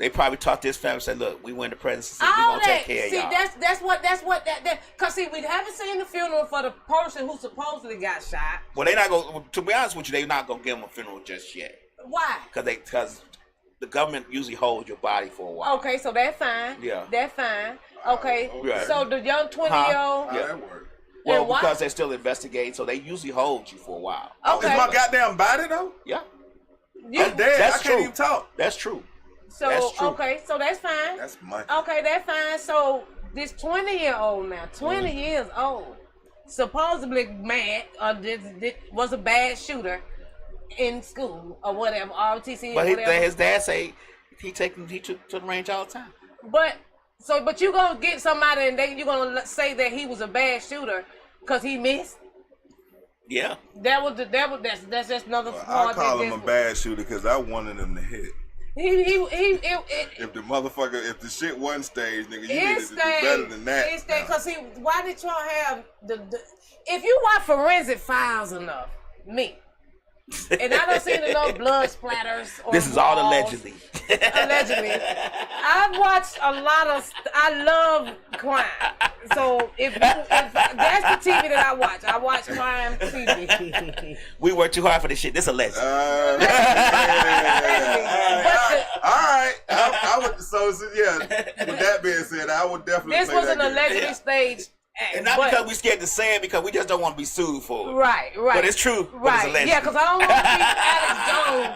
They probably talked to his family and said, look, we went to presidency, we're going to take care of y'all. That's what because see, we haven't seen the funeral for the person who supposedly got shot. Well, they're not going to be honest with you, they're not going to give him a funeral just yet. Why? Because the government usually holds your body for a while. Okay, so that's fine. Yeah. That's fine. Okay, Right. So the young 20-year-old. How that work? Well, because they're still investigating, so they usually hold you for a while. Okay. Is my goddamn body though? Yeah. I'm dead. That's I true. can't even talk. That's true. So That's true. okay, so that's fine. That's my. Okay, that's fine. So this 20-year-old now, 20 years old, supposedly mad or was a bad shooter in school or whatever, ROTC or But whatever. his dad say he took to the range all the time. But you gonna get somebody and you gonna say that he was a bad shooter because he missed? Yeah. That's just another. I call him a bad shooter because I wanted him to hit. If the shit wasn't staged, nigga, you needed to do better than that. It's staged because why did y'all have the if you watch Forensic Files enough, me. And I don't see no blood splatters. Or this is all walls. allegedly. Allegedly. I've watched a lot of. I love crime. So if that's the TV that I watch crime TV. We work too hard for this shit. This alleged. All right. I would. Yeah. With that being said, I would definitely. This was an allegedly staged. And not because we scared to say it, because we just don't want to be sued for it. Right. But it's true. Right. Yeah, because I don't want to be Alex Jones.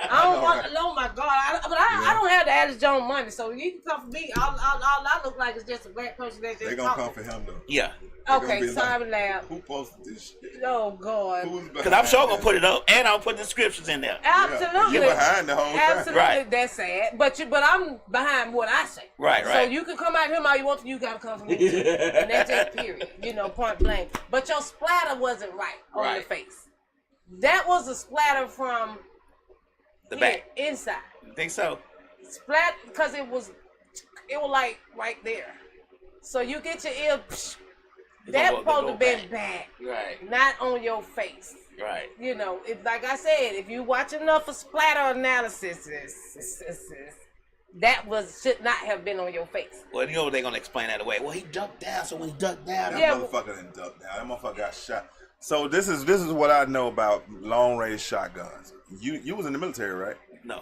I don't want. Oh my God! I don't have the Alex Jones money, so you can come for me. All I look like is just a black person that's just. They gonna come for him though. Yeah. Okay, sorry, lab. Who posted this shit? Oh God. Because I'm sure gonna put it up, and I'll put the descriptions in there. Absolutely. You're behind the whole thing. Absolutely, Right. That's sad. But I'm behind what I say. Right. So you can come out here all you want to. You gotta come for me. And that's just period. Point blank. But your splatter wasn't right on your face. That was a splatter from the back inside. You think so? Splat because it was like right there. So you get your ear. That's supposed to be back. Right. Not on your face. Right. If like I said, if you watch enough of splatter analysis, that should not have been on your face. Well, you know they're gonna explain that away. Well, he ducked down, so when he ducked down, that motherfucker didn't duck down. That motherfucker got shot. So this is what I know about long range shotguns. You was in the military, right? No.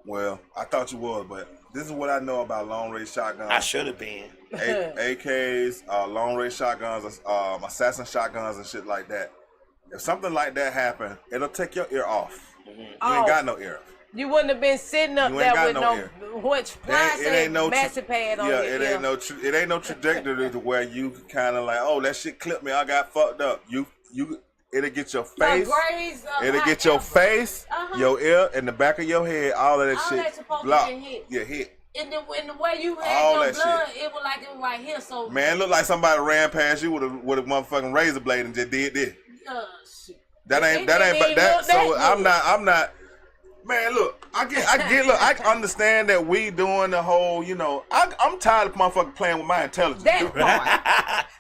Well, I thought you was, but this is what I know about long range shotguns. I should have been. AKs, long range shotguns, assassin shotguns, and shit like that. If something like that happened, it'll take your ear off. Mm-hmm. You ain't got no ear. You wouldn't have been sitting up there with maxi pad on your ear. It ain't no trajectory to where you kind of like, oh, that shit clipped me, I got fucked up. It'll get your face. It'll get your face, your ear, and the back of your head. All of that shit. That's supposed to be hit. Yeah, hit. And the way you had your blood, it was like it was right here. So man, it looked like somebody ran past you with a motherfucking razor blade and just did this. Shit. That ain't. So I'm not. Man, look, I understand that we doing the whole, I'm tired of motherfucking playing with my intelligence.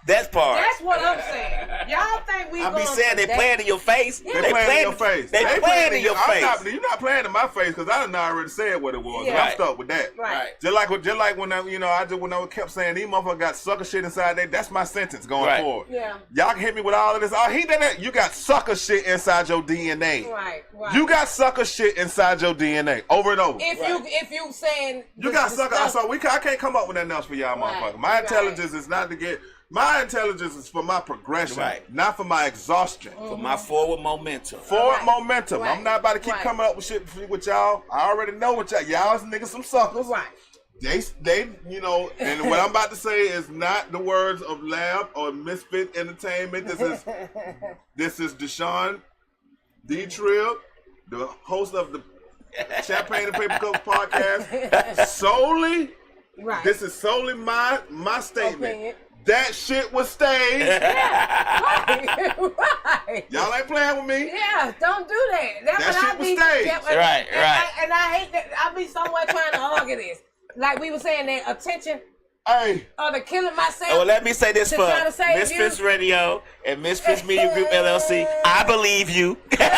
That's part. That's what I'm saying. Y'all think we? I be saying they playing in your face. Yeah. They playing in your face. They playing in your face. You're not playing in my face because I done already said what it was. Yeah. I'm stuck with that. Right. Just like when I kept saying these motherfuckers got sucker shit inside there. That's my sentence going forward. Yeah. Y'all can hit me with all of this. Oh, he did that. You got sucker shit inside your DNA. Right. You got sucker shit inside your DNA over and over. If you saying you got sucker, I can't come up with nothing else for y'all, motherfucker. My intelligence is not to get. My intelligence is for my progression, not for my exhaustion. For my forward momentum. Momentum. I'm not about to keep coming up with shit with y'all. I already know what y'all's niggas some suckers. Right. They, and what I'm about to say is not the words of Lab or Misfit Entertainment. This is Shanny DTreal, the host of the Champagne and Paper Cups podcast. Solely, this is solely my statement. Opinion. That shit was staged. Yeah, right. Y'all ain't playing with me. Yeah, don't do that. That shit was staged. Right. And I hate that. I be somewhere trying to argue this. Like we were saying that attention. Hey. Or the killing myself. Well, let me say this for Misfits Radio and Misfits Media Group LLC. I believe you. Because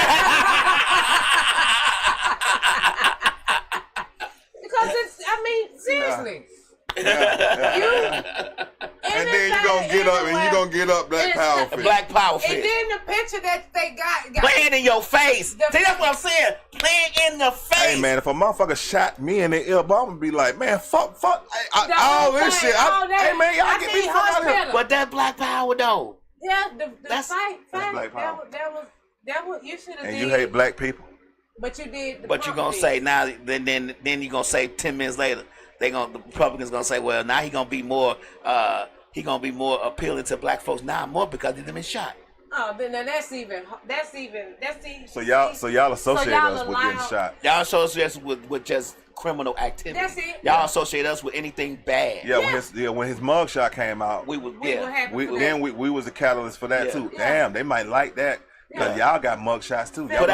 I mean, seriously. Yeah. And then you gonna get up and you gonna get up Black Power fist. Black Power fist. And then the picture that they got playing in your face. See, that's what I'm saying. Playing in the face. Hey man, if a motherfucker shot me in the ear, I'm gonna be like, man, fuck, all this shit. Hey man, y'all get me fuck out of here. But that's Black Power though. Yeah, that's fight. Black Power. That was you should have. And you hate black people. But you did. But you gonna say now, then you gonna say 10 minutes later, the Republicans gonna say, well, now he gonna be more appealing to black folks now more because they've been shot. Oh, then that's even. So y'all associate us with getting shot. Y'all associate us with just criminal activity. That's it. Y'all associate us with anything bad. Yeah, when his mugshot came out, we was the catalyst for that too. Yeah. Damn, they might like that. Because y'all got mugshots too. Put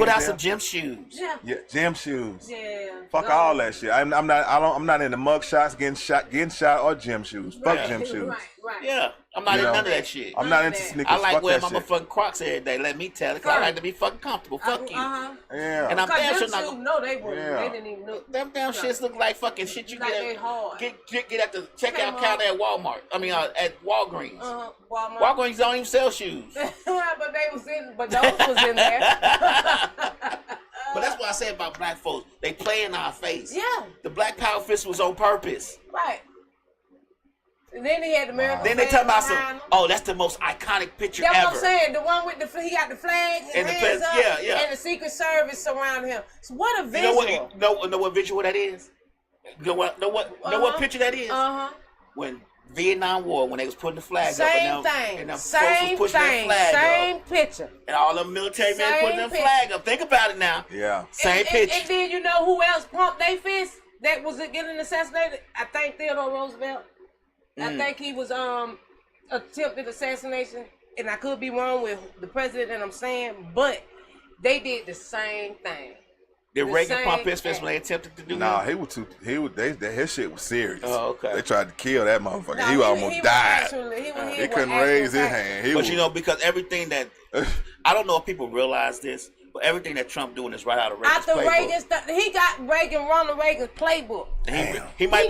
out some gym shoes. Yeah, gym shoes. Yeah. Fuck all that shit. I'm not into mugshots, getting shot, or gym shoes. Fuck gym shoes. Right. Yeah, I'm not into none of that shit. I'm not into sneakers. I like Fuck wearing that my shit. motherfucking Crocs every day. Let me tell it, cause I like to be fucking comfortable. Fuck you. Yeah. And I'm damn sure not. No, they wouldn't. Yeah. They didn't even look. Them damn shits look like fucking shit you Like get they hard. get at the checkout counter at Walmart. I mean at Walgreens. Walmart. Walgreens don't even sell shoes. But those was in there. But that's what I say about black folks. They play in our face. Yeah. The Black Power fist was on purpose. Right. And then he had the American Then they flag talk about behind him. Oh, that's the most iconic picture That's ever. what I'm saying. The one with he got the flag and hands up, yeah. and the Secret Service surround him. So what a visual. You know what visual that is? You know what picture that is? When Vietnam War, when they was putting the flag up and them folks was pushing that flag up. Picture. And all them military men putting their flag up. Think about it now. Yeah. Same picture. And then you know who else pumped their fist that was getting assassinated? I think Theodore Roosevelt. I think he was attempted assassination, and I could be wrong with the president that I'm saying, but they did the same thing. Did Reagan pump his fist when they attempted to do that? Nah, his shit was serious. Oh, okay. They tried to kill that motherfucker. No, he almost died. He couldn't raise his hand. But because everything that I don't know if people realize this, but everything that Trump doing is right out of Reagan's playbook. He got Ronald Reagan's playbook. He might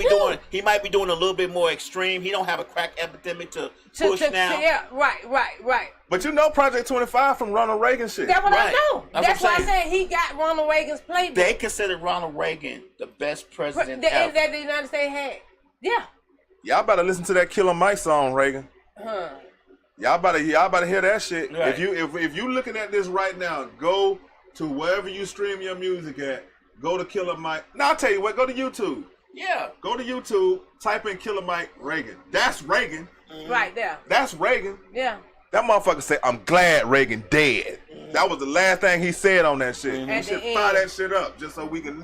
be doing a little bit more extreme. He don't have a crack epidemic to push now. Yeah, right. But you know Project 25 from Ronald Reagan shit. That's what Right. I know. That's why I said he got Ronald Reagan's playbook. They consider Ronald Reagan the best president that ever. the United States had. Yeah. Y'all better listen to that Killer Mike song, Reagan. Y'all better hear that shit. Right. If you looking at this right now, go to wherever you stream your music at. Go to Killer Mike. Now I'll tell you what. Go to YouTube. Yeah. Go to YouTube. Type in Killer Mike Reagan. That's Reagan. Right there. That's Reagan. Yeah. That motherfucker said, "I'm glad Reagan dead." That was the last thing he said on that shit. You should fire that shit up just so we can.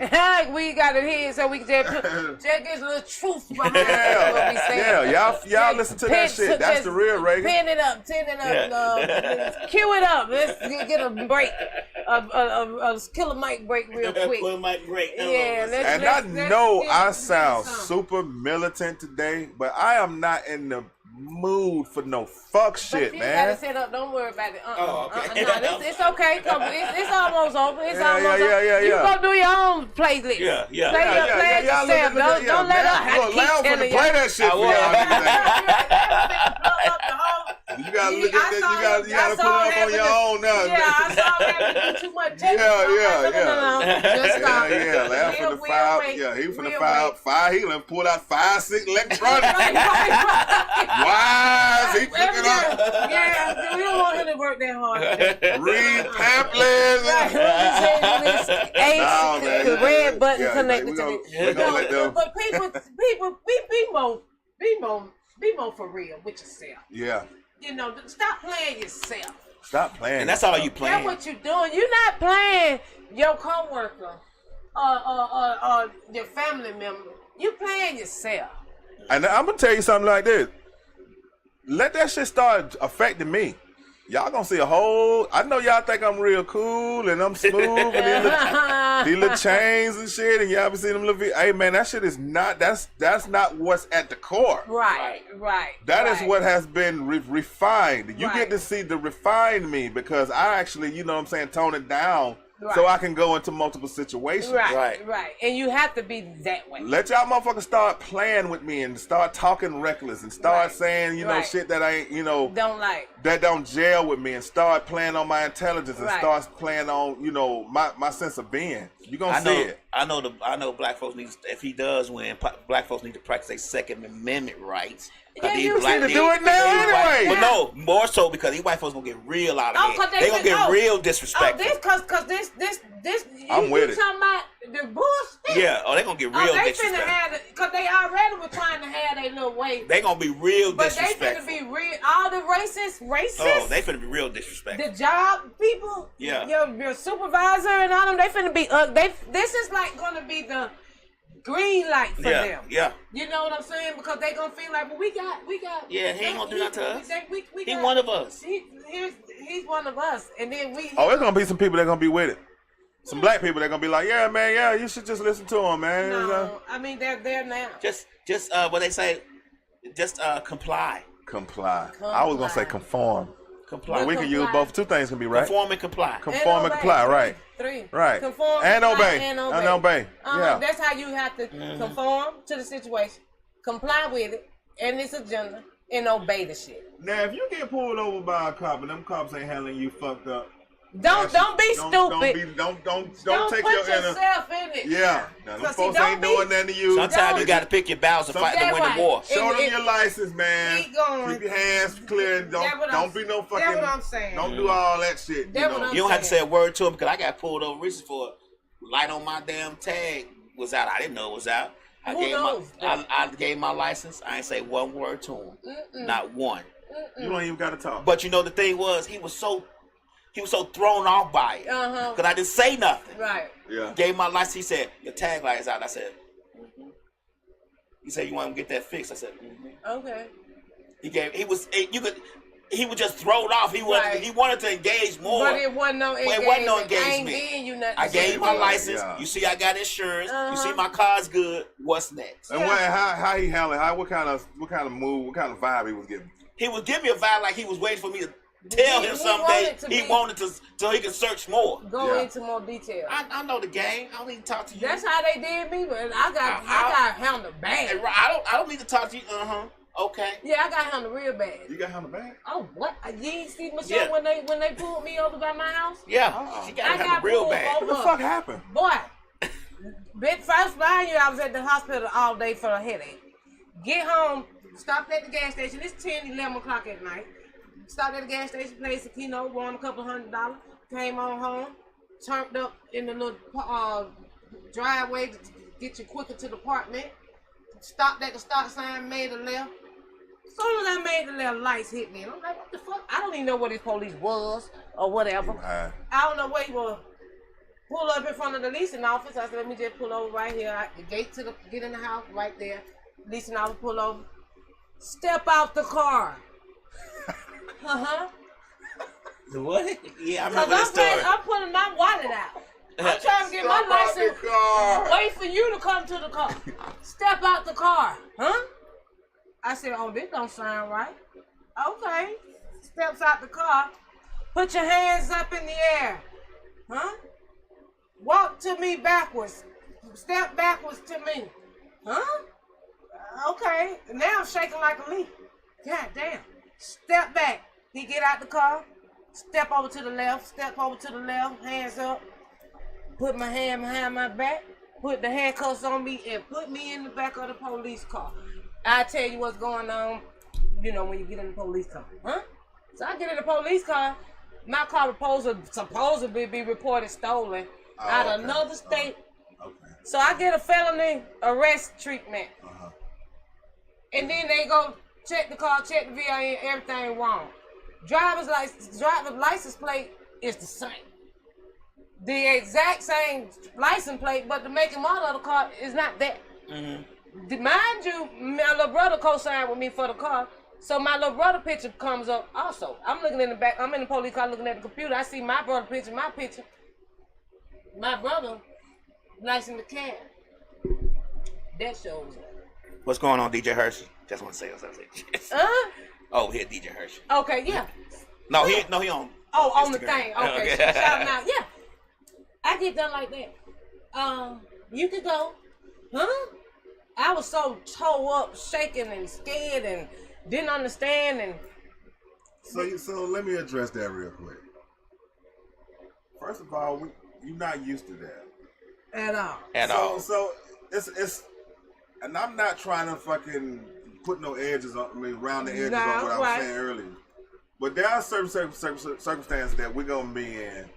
We got it here so we can just get a little truth behind what we saying. Y'all listen to that shit. That's the real Reagan. Pin it up. Cue it up. Let's get a break. A Killer Mike break real quick. Killer Mike break. Yeah, I know I sound super militant today, but I am not in the mood for no fuck shit, you man. gotta set up. Don't worry about it. Okay. No, it's okay. It's almost over. It's almost over. Yeah. You go do your own playlist. Yeah. Play it yourself. Don't let her keep telling you. Play that shit for y'all. You gotta look at that. You gotta put it up on your own now. Yeah, I saw that. Too much tape. Yeah. Just stop. Yeah. Laugh from the fire. Yeah, he from the fire. He done pulled out 5-6 electronics. Why is he cooking up? Yeah, we don't want him to work that hard. Read pamphlets. The red button connected to it. But people, be more for real with yourself. Yeah. You know, stop playing yourself. Stop playing. And that's all you playing. That's what you're doing. You're not playing your coworker or your family member. You're playing yourself. And I'm gonna tell you something like this. Let that shit start affecting me. Y'all gonna see a whole. I know y'all think I'm real cool and I'm smooth and these little chains and shit, and y'all been seeing them little. Hey man, that shit is not. That's not what's at the core. Right. That is what has been refined. You get to see the refined me because I actually, you know what I'm saying, tone it down so I can go into multiple situations. Right. And you have to be that way. Let y'all motherfuckers start playing with me and start talking reckless and start saying, you know, shit that I ain't, you know, don't like. That don't gel with me, and start playing on my intelligence and start playing on, you know, my sense of being. You gonna see it. I know black folks need, if he does win, black folks need to practice their Second Amendment rights. Yeah, you need to do it now anyway. But no, more so because these white folks gonna get real out of it. They gonna get real disrespectful. Cause this. I'm with it. Talking about the bullshit. Yeah. Oh, they gonna get real disrespectful. They finna have it, cause they already were trying to have their little way. They gonna be real disrespectful. But they finna be real. All the racist. Oh, they finna be real disrespectful. The job people. Yeah. Your supervisor and all them. They finna be. This is like gonna be the green light for them. Yeah. You know what I'm saying? Because they gonna feel like, well, we got. Yeah, he ain't gonna do that to us. He got, one of us. He's one of us, and then we. Oh, there's gonna be some people that gonna be with it. Some black people that gonna be like, yeah, man, yeah, you should just listen to him, man. No, I mean they're there now. Just what they say. Just comply. Comply. I was gonna say conform. Comply. But we can use both. Two things can be right. Conform and comply. Conform and comply. Right. Three. Right. Conform and obey. And obey. Yeah. That's how you have to conform to the situation, comply with it, and its agenda, and obey the shit. Now, if you get pulled over by a cop and them cops ain't handling you fucked up, don't be stupid. Don't take put your yourself in it. Yeah. Now, them folks ain't doing nothing to you. Sometimes you got to pick your battles to fight to win the war. Show them your license, man. Keep your hands clear. Don't be no fucking. That's what I'm saying. Don't do all that shit. You don't have to say a word to him because I got pulled over recently for light on my damn tag was out. I didn't know it was out. I gave my license. I ain't say one word to him. Not one. You don't even got to talk. But you know the thing was he was so thrown off by it because I didn't say nothing. Right. Yeah. Gave my license. He said your tag light is out. I said. He said you want to get that fixed. I said. Okay. He was just thrown off. He wanted to engage more. But it wasn't no engagement. I gave my license. Yeah. You see, I got insurance. You see, my car's good. What's next? And how he handled it? What kind of mood? What kind of vibe he was giving? He was giving me a vibe like he was waiting for me to tell him someday. He wanted to so he could search more. Go into more detail. I know the game. I don't need to talk to you. That's how they did me, but I got handled bad. I don't need to talk to you. Okay. Yeah, I got handled real bad. You got handled bad? Oh, what? You ain't see Michelle when they pulled me over by my house? Yeah. She got handled real bad. What the fuck happened? Boy, first blind year I was at the hospital all day for a headache. Get home, stopped at the gas station. It's 10, 11 o'clock at night. Stopped at the gas station, played Sakino, won a couple $100. Came on home, turned up in the little driveway to get you quicker to the apartment. Stopped at the stop sign, made a left. As soon as I made the left, lights hit me. And I'm like, what the fuck? I don't even know what this police was or whatever. I don't know where he was. Pull up in front of the leasing office. I said, let me just pull over right here. The gate to get in the house right there. Leasing office, pull over. Step out the car. What? Yeah, I remember that story. I'm pulling my wallet out. I'm trying to get my license. Wait for you to come to the car. Step out the car. I said, oh, this don't sound right. Okay. Steps out the car. Put your hands up in the air. Walk to me backwards. Step backwards to me. Okay. Now I'm shaking like a leaf. God damn. Step back. He get out the car. Step over to the left. Step over to the left. Hands up. Put my hand behind my back. Put the handcuffs on me and put me in the back of the police car. I tell you what's going on, when you get in the police car. So I get in the police car. My car supposedly be reported stolen out of another state. Okay. So I get a felony arrest treatment. And then they go check the car, check the VIN, everything wrong. Driver's license plate is the same. The exact same license plate, but the make and model of the car is not that. Mind you, my little brother co-signed with me for the car, so my little brother picture comes up also. I'm looking in the back, I'm in the police car looking at the computer, I see my brother picture, my picture. My brother, license the cab. That shows up. What's going on, DJ Hershey? Just want to say something. Oh, here, DJ Hershey. Okay, yeah. No, he on. Oh, on the thing. Okay. Shout him out. Yeah. I get done like that. You could go, huh? I was so tore up, shaking and scared and didn't understand and. So let me address that real quick. First of all, you're not used to that. At all. So it's, and I'm not trying to fucking put no edges on me, around the edges on what I was saying earlier. But there are certain circumstances that we're gonna be in.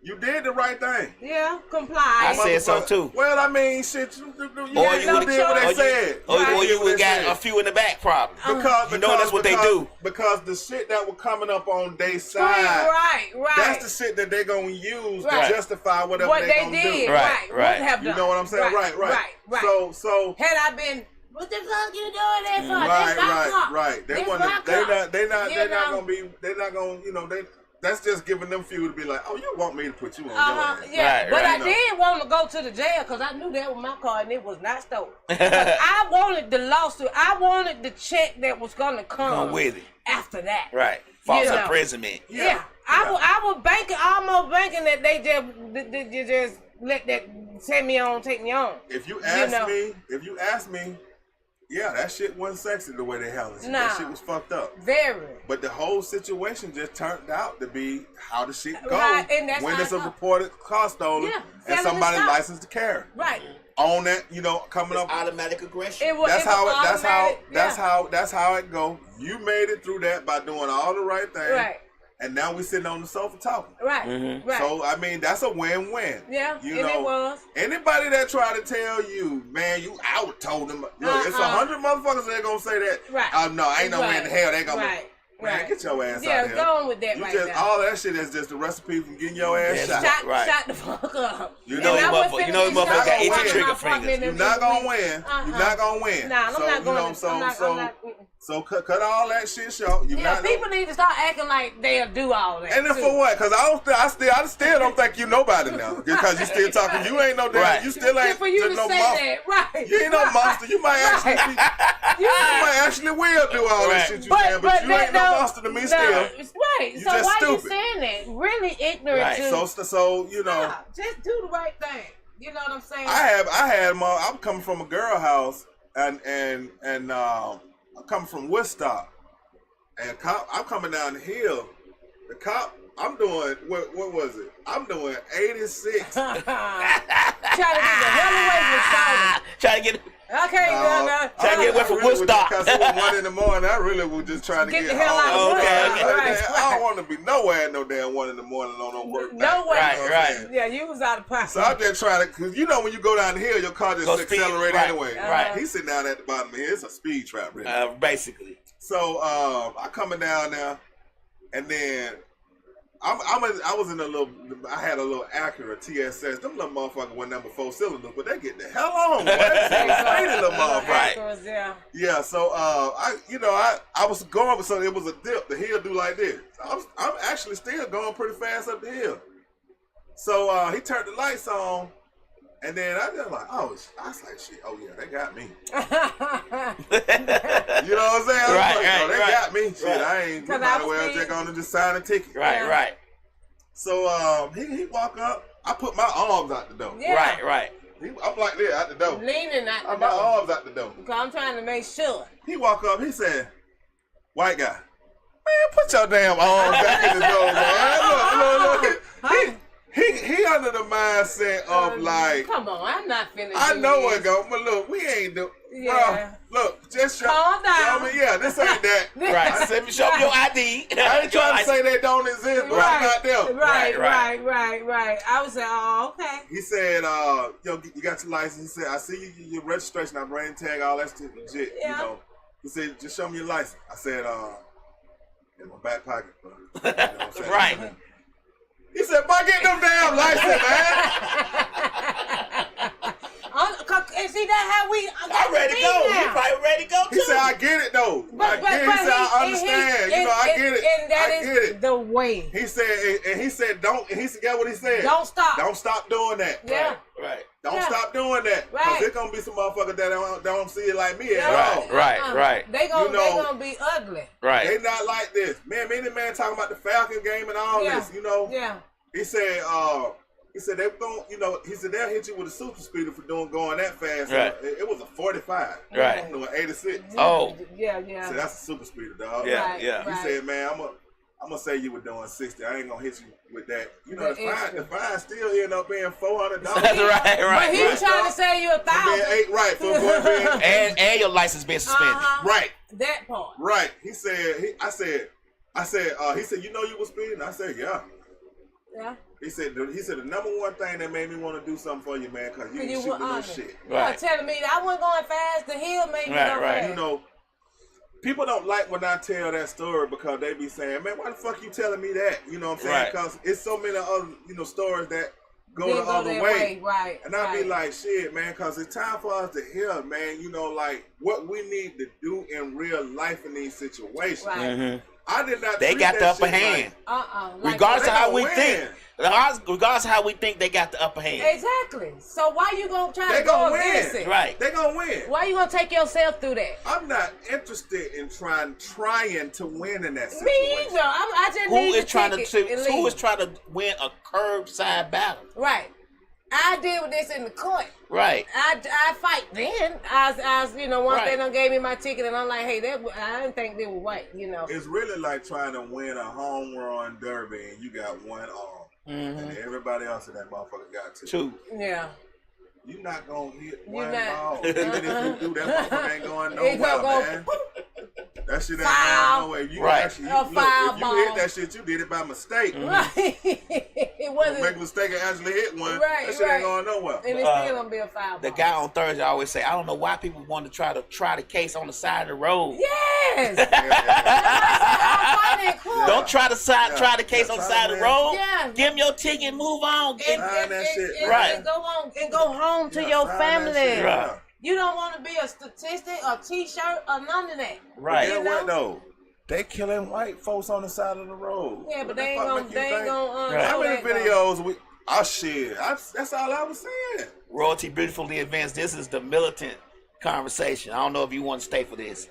You did the right thing. Yeah, comply. I said so too. Well, I mean, shit, you did what they said. Or you would got a few in the back problem. Because that's what they do. Because the shit that was coming up on their side, right. That's the shit that they're gonna use to justify whatever they're gonna do. Right. You know what I'm saying? Right. So had I been, what the fuck you doing that for? Right. They're not gonna, that's just giving them fuel to be like, oh, you want me to put you on your ass. Yeah, but I did want to go to the jail because I knew that was my car and it was not stolen. I wanted the lawsuit. I wanted the check that was going to come with it after that. Right. False imprisonment. Yeah. I was banking, almost banking that they just let that take me on. If you ask me, yeah, that shit wasn't sexy the way they handled it. That shit was fucked up. Very. But the whole situation just turned out to be how the shit goes when it's a reported car stolen and somebody licensed to carry. Right. On that, coming up automatic aggression. That's how it go. You made it through that by doing all the right things. Right. And now we sitting on the sofa talking. Right. Mm-hmm. Right. So I mean that's a win-win. Yeah. It was. Anybody that try to tell you, man, you out told them. Look, it's 100 motherfuckers that gonna say that. Right. Oh no, ain't no way in the hell they gonna. Right. Man, get your ass out here. Yeah, go on with that now. All that shit is just a recipe for getting your ass shot. Shot the fuck up. You know motherfucker got itchy trigger fingers. You're not gonna win. You're not gonna win. Nah, I'm not going So cut all that shit short. People need to start acting like they'll do all that. And then for what? Because I still don't think you nobody now. Because you still talking. You ain't no damn. You still ain't for you to no say monster. that, right? You ain't no monster. You might actually you might actually will do all that shit you saying, but you ain't no monster to me still. Right. So why you saying that? Really ignorant. Right. So just do the right thing. You know what I'm saying? I'm coming from a girl house and I'm coming from Woodstock, and I'm coming down the hill. The cop, I'm doing what was it? I'm doing 86. Trying to get the hell away from Charlotte. Trying to get. Okay, trying to get away from Woodstock. Because it was 1 in the morning. I really was just trying to get the hell out of Woodstock. I don't want to be nowhere at no damn 1 in the morning on no work. Nowhere. Right. Yeah, you was out of pocket. So I'm just trying to, because when you go down the hill, your car just accelerates anyway. Right. He's sitting down at the bottom of here. It's a speed trap, really. Basically. So I coming down there, and then I was in I had a little Acura TSS. Them little motherfuckers went number 4 cylinder, but they get the hell on. Little motherfucker. Yeah. So I was going, so it was a dip. The hill do like this. I'm actually still going pretty fast up the hill. So he turned the lights on, and then I just like, I was like, shit. Oh yeah, they got me. You know what I'm saying? They got me. Shit, I ain't might as well just gonna just sign a ticket. Right. So he walk up. I put my arms out the door. Yeah. Right. I'm like this out the door. Leaning out the door. My arms out the door. Because I'm trying to make sure. He walk up. He said, "White guy, man, put your damn arms back in the door, man. Look. He under the mindset of like, come on, I'm not finished. I know what go, but look, we ain't do. Yeah. Bro, look, just calm down. This ain't that. Right. Show me your ID. I ain't trying to say they don't exist, but I'm not them. Right. I was like, oh, okay. He said, you got your license. He said, I see your registration, our brain tag, all that shit legit. Yeah. You know. He said, just show me your license. I said, in my back pocket, bro. You know what I'm saying? Right. He said, boy, get them damn license, man. And see, that's how I'm ready to go. You probably ready to go too. He said, I get it though. He said, I understand. I get it. And that is the way. He said, don't. And he said, get what he said. Don't stop. Don't stop doing that. Yeah. Right. Don't stop doing that. Right. Cause there's gonna be some motherfuckers that don't see it like me at all. Right. They gonna be ugly. Right. They not like this. Man, talking about the Falcon game and all this, you know. Yeah. He said, He said they don't, he said they'll hit you with a super speeder for going that fast. Right. It was a 45. Right. Doing 86. Oh. Yeah. So that's a super speeder, dog. Yeah, Right, yeah. He said, man, I'm gonna say you were doing 60. I ain't gonna hit you with that. The fine still end up being $400. That's right. But he was trying to say you $1,000. Right, for being and your license being suspended. right. That part. Right. He said, he said, you know you were speeding? I said, yeah. Yeah. He said the number one thing that made me want to do something for you, man, because you didn't shoot no shit. Right. Telling me that I wasn't going fast. The hill made me go fast. People don't like when I tell that story because they be saying, man, why the fuck you telling me that? You know what I'm saying? Because it's so many other, stories that go the other way. Right. And I be like, shit, man, because it's time for us to hear, man, like what we need to do in real life in these situations. Right. Mm-hmm. I did not. They got the upper hand. Regardless of how we think. Regardless of how we think, they got the upper hand. Exactly. So why you gonna try to go against it? Right. They gonna win. Why you gonna take yourself through that? I'm not interested in trying to win in that situation. Me either. I just need Who is trying to win a curbside battle? Right. I deal with this in the court. Right. I fight then. I was once they done gave me my ticket and I'm like, hey, I didn't think they were white, It's really like trying to win a home run derby and you got one arm. Mm-hmm. And everybody else in that motherfucker got two. Yeah. You're not gonna hit one ball. Even if you do, that motherfucker ain't going nowhere, man. That shit ain't going nowhere. If you actually if you hit that shit, you did it by mistake. Right. It wasn't. Make a mistake and actually hit one. That shit ain't going nowhere. And it's still gonna be a foul ball. The guy on Thursday always say, I don't know why people want to try the case on the side of the road. Yes. Don't try the case on the side of the road. Yeah. Give him your ticket, move on. And go home to your family. Right. You don't want to be a statistic, a T-shirt, or none of that. Right. You know what though? They killing white folks on the side of the road. Yeah, but they ain't gonna. How many videos we? Oh shit! That's all I was saying. Royalty beautifully advanced. This is the militant conversation. I don't know if you want to stay for this.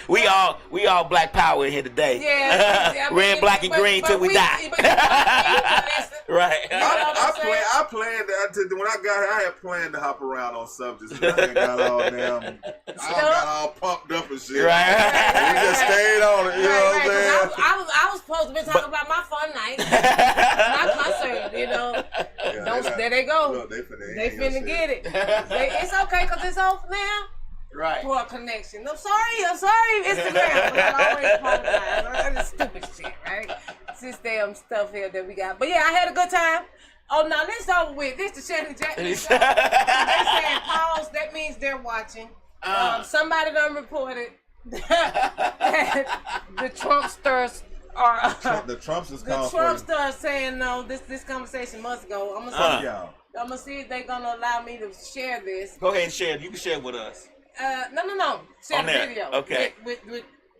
We all black power in here today. Yeah, red, black, and green till we die. Right. I planned when I got here. I had planned to hop around on subjects. But I ain't got all got all pumped up and shit. Right. We just stayed on it. You know what I'm saying? I was supposed to be talking about my fun night, my concert. There they go. Look, they finna get it. It's okay because it's off now. Right. For a connection. I'm sorry, Instagram. But I always apologize. That's stupid shit, right? It's this damn stuff here that we got. But yeah, I had a good time. Oh, now let's over with. This the Shanny JackMe show. They saying pause. That means they're watching. Somebody done reported that the Trumpsters are. The Trumpsters. The Trumpsters saying no. This conversation must go. I'm gonna see if they're gonna allow me to share this. Go ahead and share it. You can share it with us. No. Share the video. Okay. With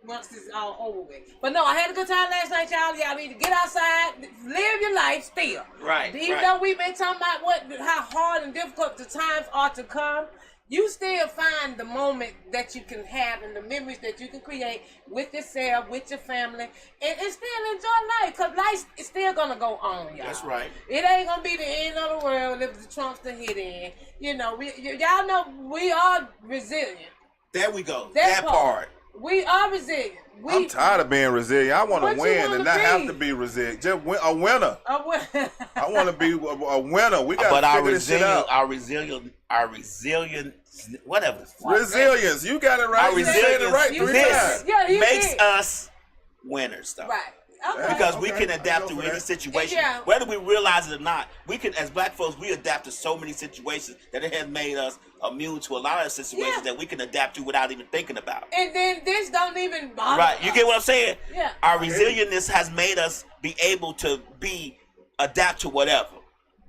once this is all over with. But no, I had a good time last night, y'all. Y'all need to get outside, live your life still. Right. Even though we've been talking about how hard and difficult the times are to come, you still find the moment that you can have and the memories that you can create with yourself, with your family, and still enjoy life. Because life is still going to go on, y'all. That's right. It ain't going to be the end of the world if the Trumpster hit in. Y'all know we are resilient. There we go. That part. We are resilient. I'm tired of being resilient. I want to win and not have to be resilient. Just a winner. I want to be a winner. We got to figure this shit out. Our resilience, whatever. Resilience. You got it right. You said it right 3 times. Makes us winners, though. Right. Okay. Because we can adapt to any situation, whether we realize it or not. We can, as black folks, we adapt to so many situations that it has made us immune to a lot of situations that we can adapt to without even thinking about. And then this don't even bother us. You get what I'm saying? Yeah. Our resilience has made us be able to adapt to whatever.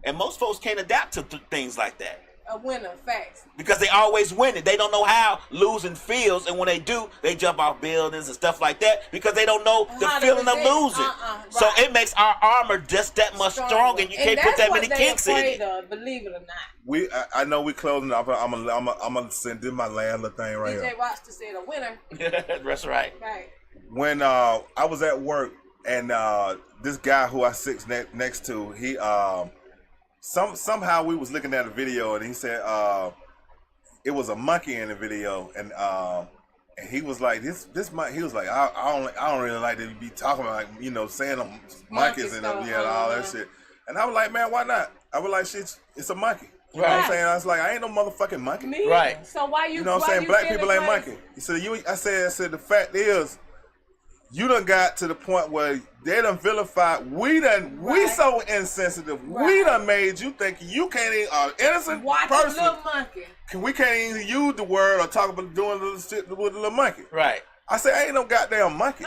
And most folks can't adapt to things like that. A winner, facts. Because they always win it. They don't know how losing feels, and when they do, they jump off buildings and stuff like that because they don't know the feeling of losing. Right. So it makes our armor just that much stronger, and you can't put that many kinks in it. Believe it or not. I know we closing up. I'm gonna send this my last little thing right here. DJ Watts said a winner. That's right. Right. When I was at work And this guy who I sit next to, he somehow we was looking at a video and he said it was a monkey in the video, and he was like this monkey. He was like I don't really like to be talking about, like, saying them monkeys and all that shit. And I was like, man, why not? I was like, shit, it's a monkey. You know what I'm saying? I was like, I ain't no motherfucking monkey. Me? Right. So why you? You know what I'm saying? Black people ain't monkey. So I said the fact is, you done got to the point where they done vilified. We so insensitive. Right. We done made you think you can't even innocent person. A little monkey. We can't even use the word or talk about doing little shit with a little monkey. Right. I said, ain't no goddamn monkey.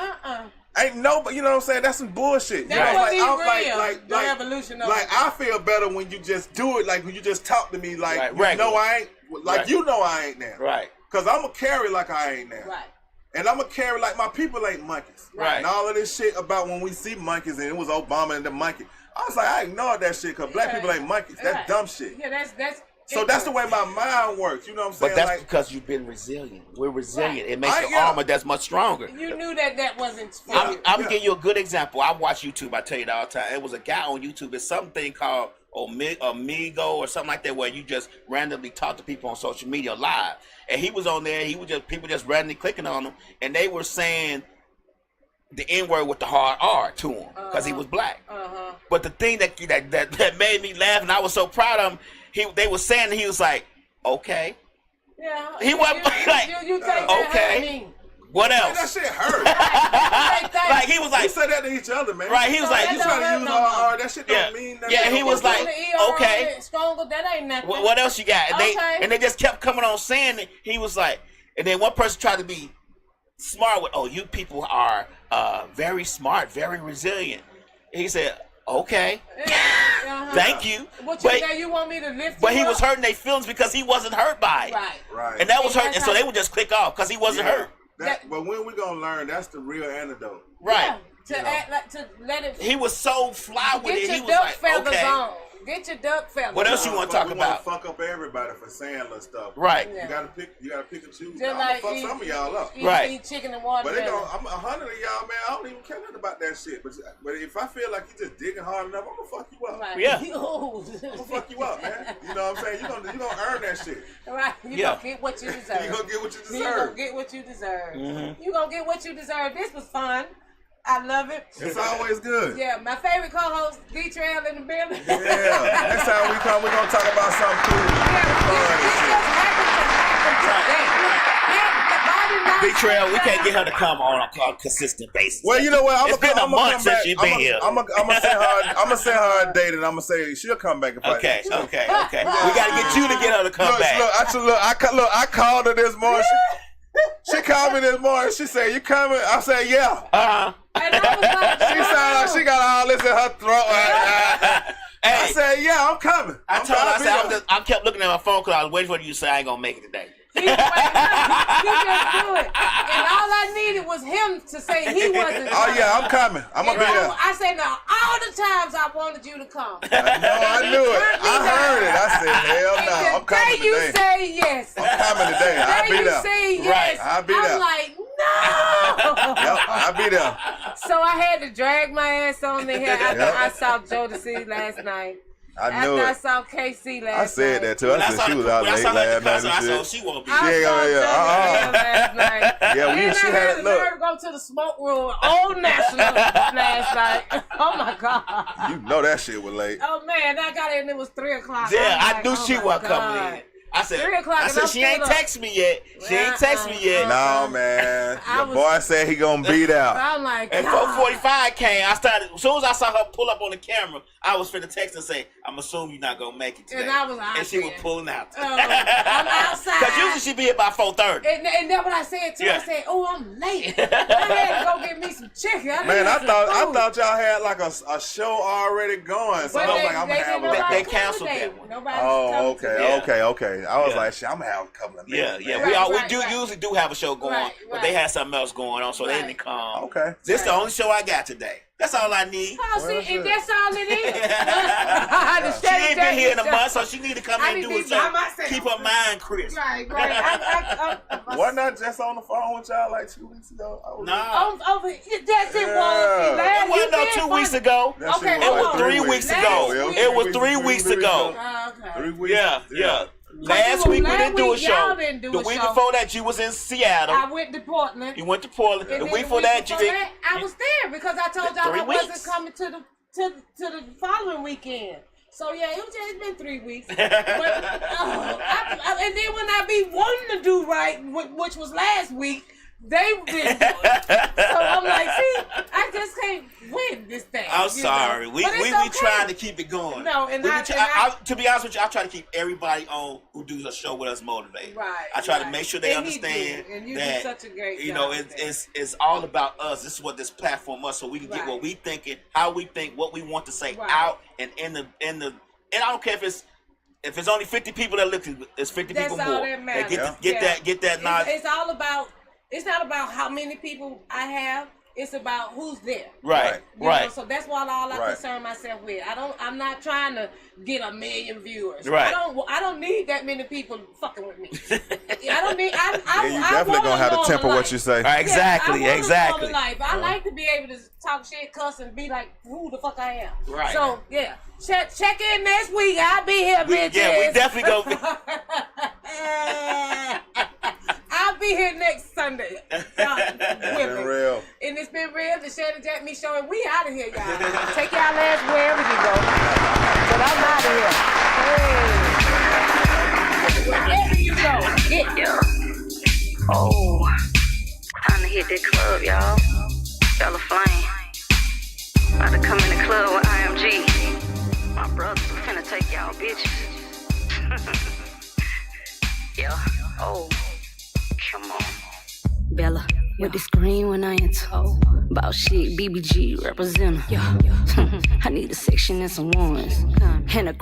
Ain't no, but you know what I'm saying? That's some bullshit. That was real. The evolution of it. I feel better when you just do it, like when you just talk to me like, I ain't, like I ain't now. Right. Because I'm going to carry like I ain't now. Right. And I'm going to carry like my people ain't monkeys. Right. And all of this shit about when we see monkeys and it was Obama and the monkey. I was like, I ignored that shit because black people ain't monkeys. That's dumb shit. Yeah, that's. So that's the way my mind works. You know what I'm saying? But that's because you've been resilient. We're resilient. Right. It makes your armor that's much stronger. You knew that wasn't. I'm gonna give you a good example. I watch YouTube. I tell you that all the time. It was a guy on YouTube. It's something called Amigo or something like that, where you just randomly talk to people on social media live. And he was on there. People just randomly clicking on him, and they were saying the N-word with the hard R to him because he was black. But the thing that made me laugh, and I was so proud of him. They were saying that he was like, okay. Yeah. He wasn't like, you take okay. What else? That shit hurt. Like he was like, we said that to each other, man. Right. He was like, you trying to use R. That shit don't mean nothing. Yeah. He was like, okay. Stronger. That ain't nothing. What else you got? And they just kept coming on saying it. He was like, and then one person tried to be smart with, oh, you people are very smart, very resilient. And he said, okay. Thank you. But you want me to lift But he was hurting their feelings because he wasn't hurt by it. Right. And that was hurt. And so they would just click off because he wasn't hurt. But when we gonna learn, that's the real antidote. Right. To let it. He was so fly with it. He was duck like, feathers okay. on. Get your duck feathers. What else you want to talk about? We want to fuck up everybody for saying little stuff. Right. You gotta pick and choose. Just I'm like gonna fuck some of y'all up. Eat chicken and water. But I'm 100 of y'all, man. I don't even care nothing about that shit. But if I feel like you just digging hard enough, I'm gonna fuck you up. Right. Yeah. I'm gonna fuck you up, man. You know what I'm saying? You gonna earn that shit. Right. You gonna get what you deserve. You gonna get what you deserve. You gonna get what you deserve. You gonna get what you deserve. This was fun. I love it. It's always good. Yeah, my favorite co-host, DTreal in the building. Yeah. Next time we come, we're going to talk about something cool. DTreal, we can't get her to come on a consistent basis. Well, you know what? It's been a month since she's been here. I'm gonna send her a date, and I'm gonna say she'll come back. Okay. We gotta get you to get her to come back. I called her this morning. She called me this morning. She said, "You coming?" I said, "Yeah." And I was like, she sounded like she got all this in her throat. Hey, I said, "Yeah, I'm coming." I told her, I kept looking at my phone because I was waiting for you to say I ain't gonna make it today. He just do it. And all I needed was him to say he wasn't coming. Oh yeah, I'm coming. I'm gonna be there. I said, now all the times I wanted you to come. I knew it. I heard it. I said, hell no, I'm coming today. You say yes. I'm coming today. I'll be there. You say yes. Right. I'll be there. I'm like, no. Yep, I'll be there. So I had to drag my ass on in here after I saw Jodeci last night. I knew it. I saw KC last night. I said that too. I said she was out late last night. I saw she won't be. I saw last night. Yeah, she had it. Look, go to the smoke room, Old National last night. Oh my God. You know that shit was late. Oh man, I got in and it was 3:00. Yeah, I knew she wasn't coming in. I said, 3:00. She ain't text me yet. She ain't text me yet. No, man. Your boy said he gonna beat out. I'm like, and 4:45 came. I started, as soon as I saw her pull up on the camera, I was finna text and say, I'm assuming you're not gonna make it today. And I was out. And she was pulling out. I'm outside. Because usually she be here by 4:30. And that's what I said too. Yeah. I said, oh, I'm late. I had to go get me some chicken. I thought y'all had like a show already going. So I was like, I'm gonna have a. They canceled that one. Oh, okay. I was like, shit, I'm gonna have a couple of minutes. Yeah. We usually do have a show going, but they had something else going on, so they didn't come. Okay. This is the only show I got today. That's all I need. Oh, see, and that's all it is. She ain't been here in a month, so she need to come in and do it. Myself. Keep her mind crisp. Right. Wasn't I just on the phone with y'all like 2 weeks ago? No. Yes, it was. It wasn't no 2 weeks ago. Okay, it was 3 weeks ago. It was 3 weeks ago. Okay. 3 weeks. Yeah. Last week we didn't do a show. The week before that, you was in Seattle. I went to Portland. You went to Portland. And the then week before that, I was there because I told y'all 3 I wasn't weeks. coming to the following weekend. So yeah, it's been 3 weeks. But, and then when I be wanting to do right, which was last week, they didn't do it. So I'm like, see, I just can't win this thing. I'm sorry. We trying to keep it going. No, and to be honest with you, I try to keep everybody on who do a show with us motivated. Right. I try to make sure they understand that do such a great you job know it's all about us. This is what this platform is, so we can get what we thinking, how we think, what we want to say out, and in the and I don't care if it's only 50 people that listen, it's 50 That's people all more. that matters. Get that knowledge. It's all about. It's not about how many people I have. It's about who's there. Right. You know, so that's all I concern myself with. I'm not trying to get 1 million viewers. Right. I don't need that many people fucking with me. I don't need. You definitely gonna have to temper what you say. Right, exactly. Life. I like to be able to talk shit, cuss, and be like who the fuck I am. Right. So yeah, check in next week. I'll be here, bitches. Yeah, we definitely go. I'll be here next Sunday. Been real. And it's been real. The Shanny JackMe Show, and we out of here, y'all. Take y'all ass wherever you go. But I'm out of here. Hey. Wherever you go, get Yeah. Oh, time to hit that club, y'all. Bella Flame. About to come in the club with IMG. My brothers are finna take y'all bitches. Yeah. Oh. Come on. Bella, with the screen when I enter. About shit, BBG represent. Yeah. I need a section and some ones. And a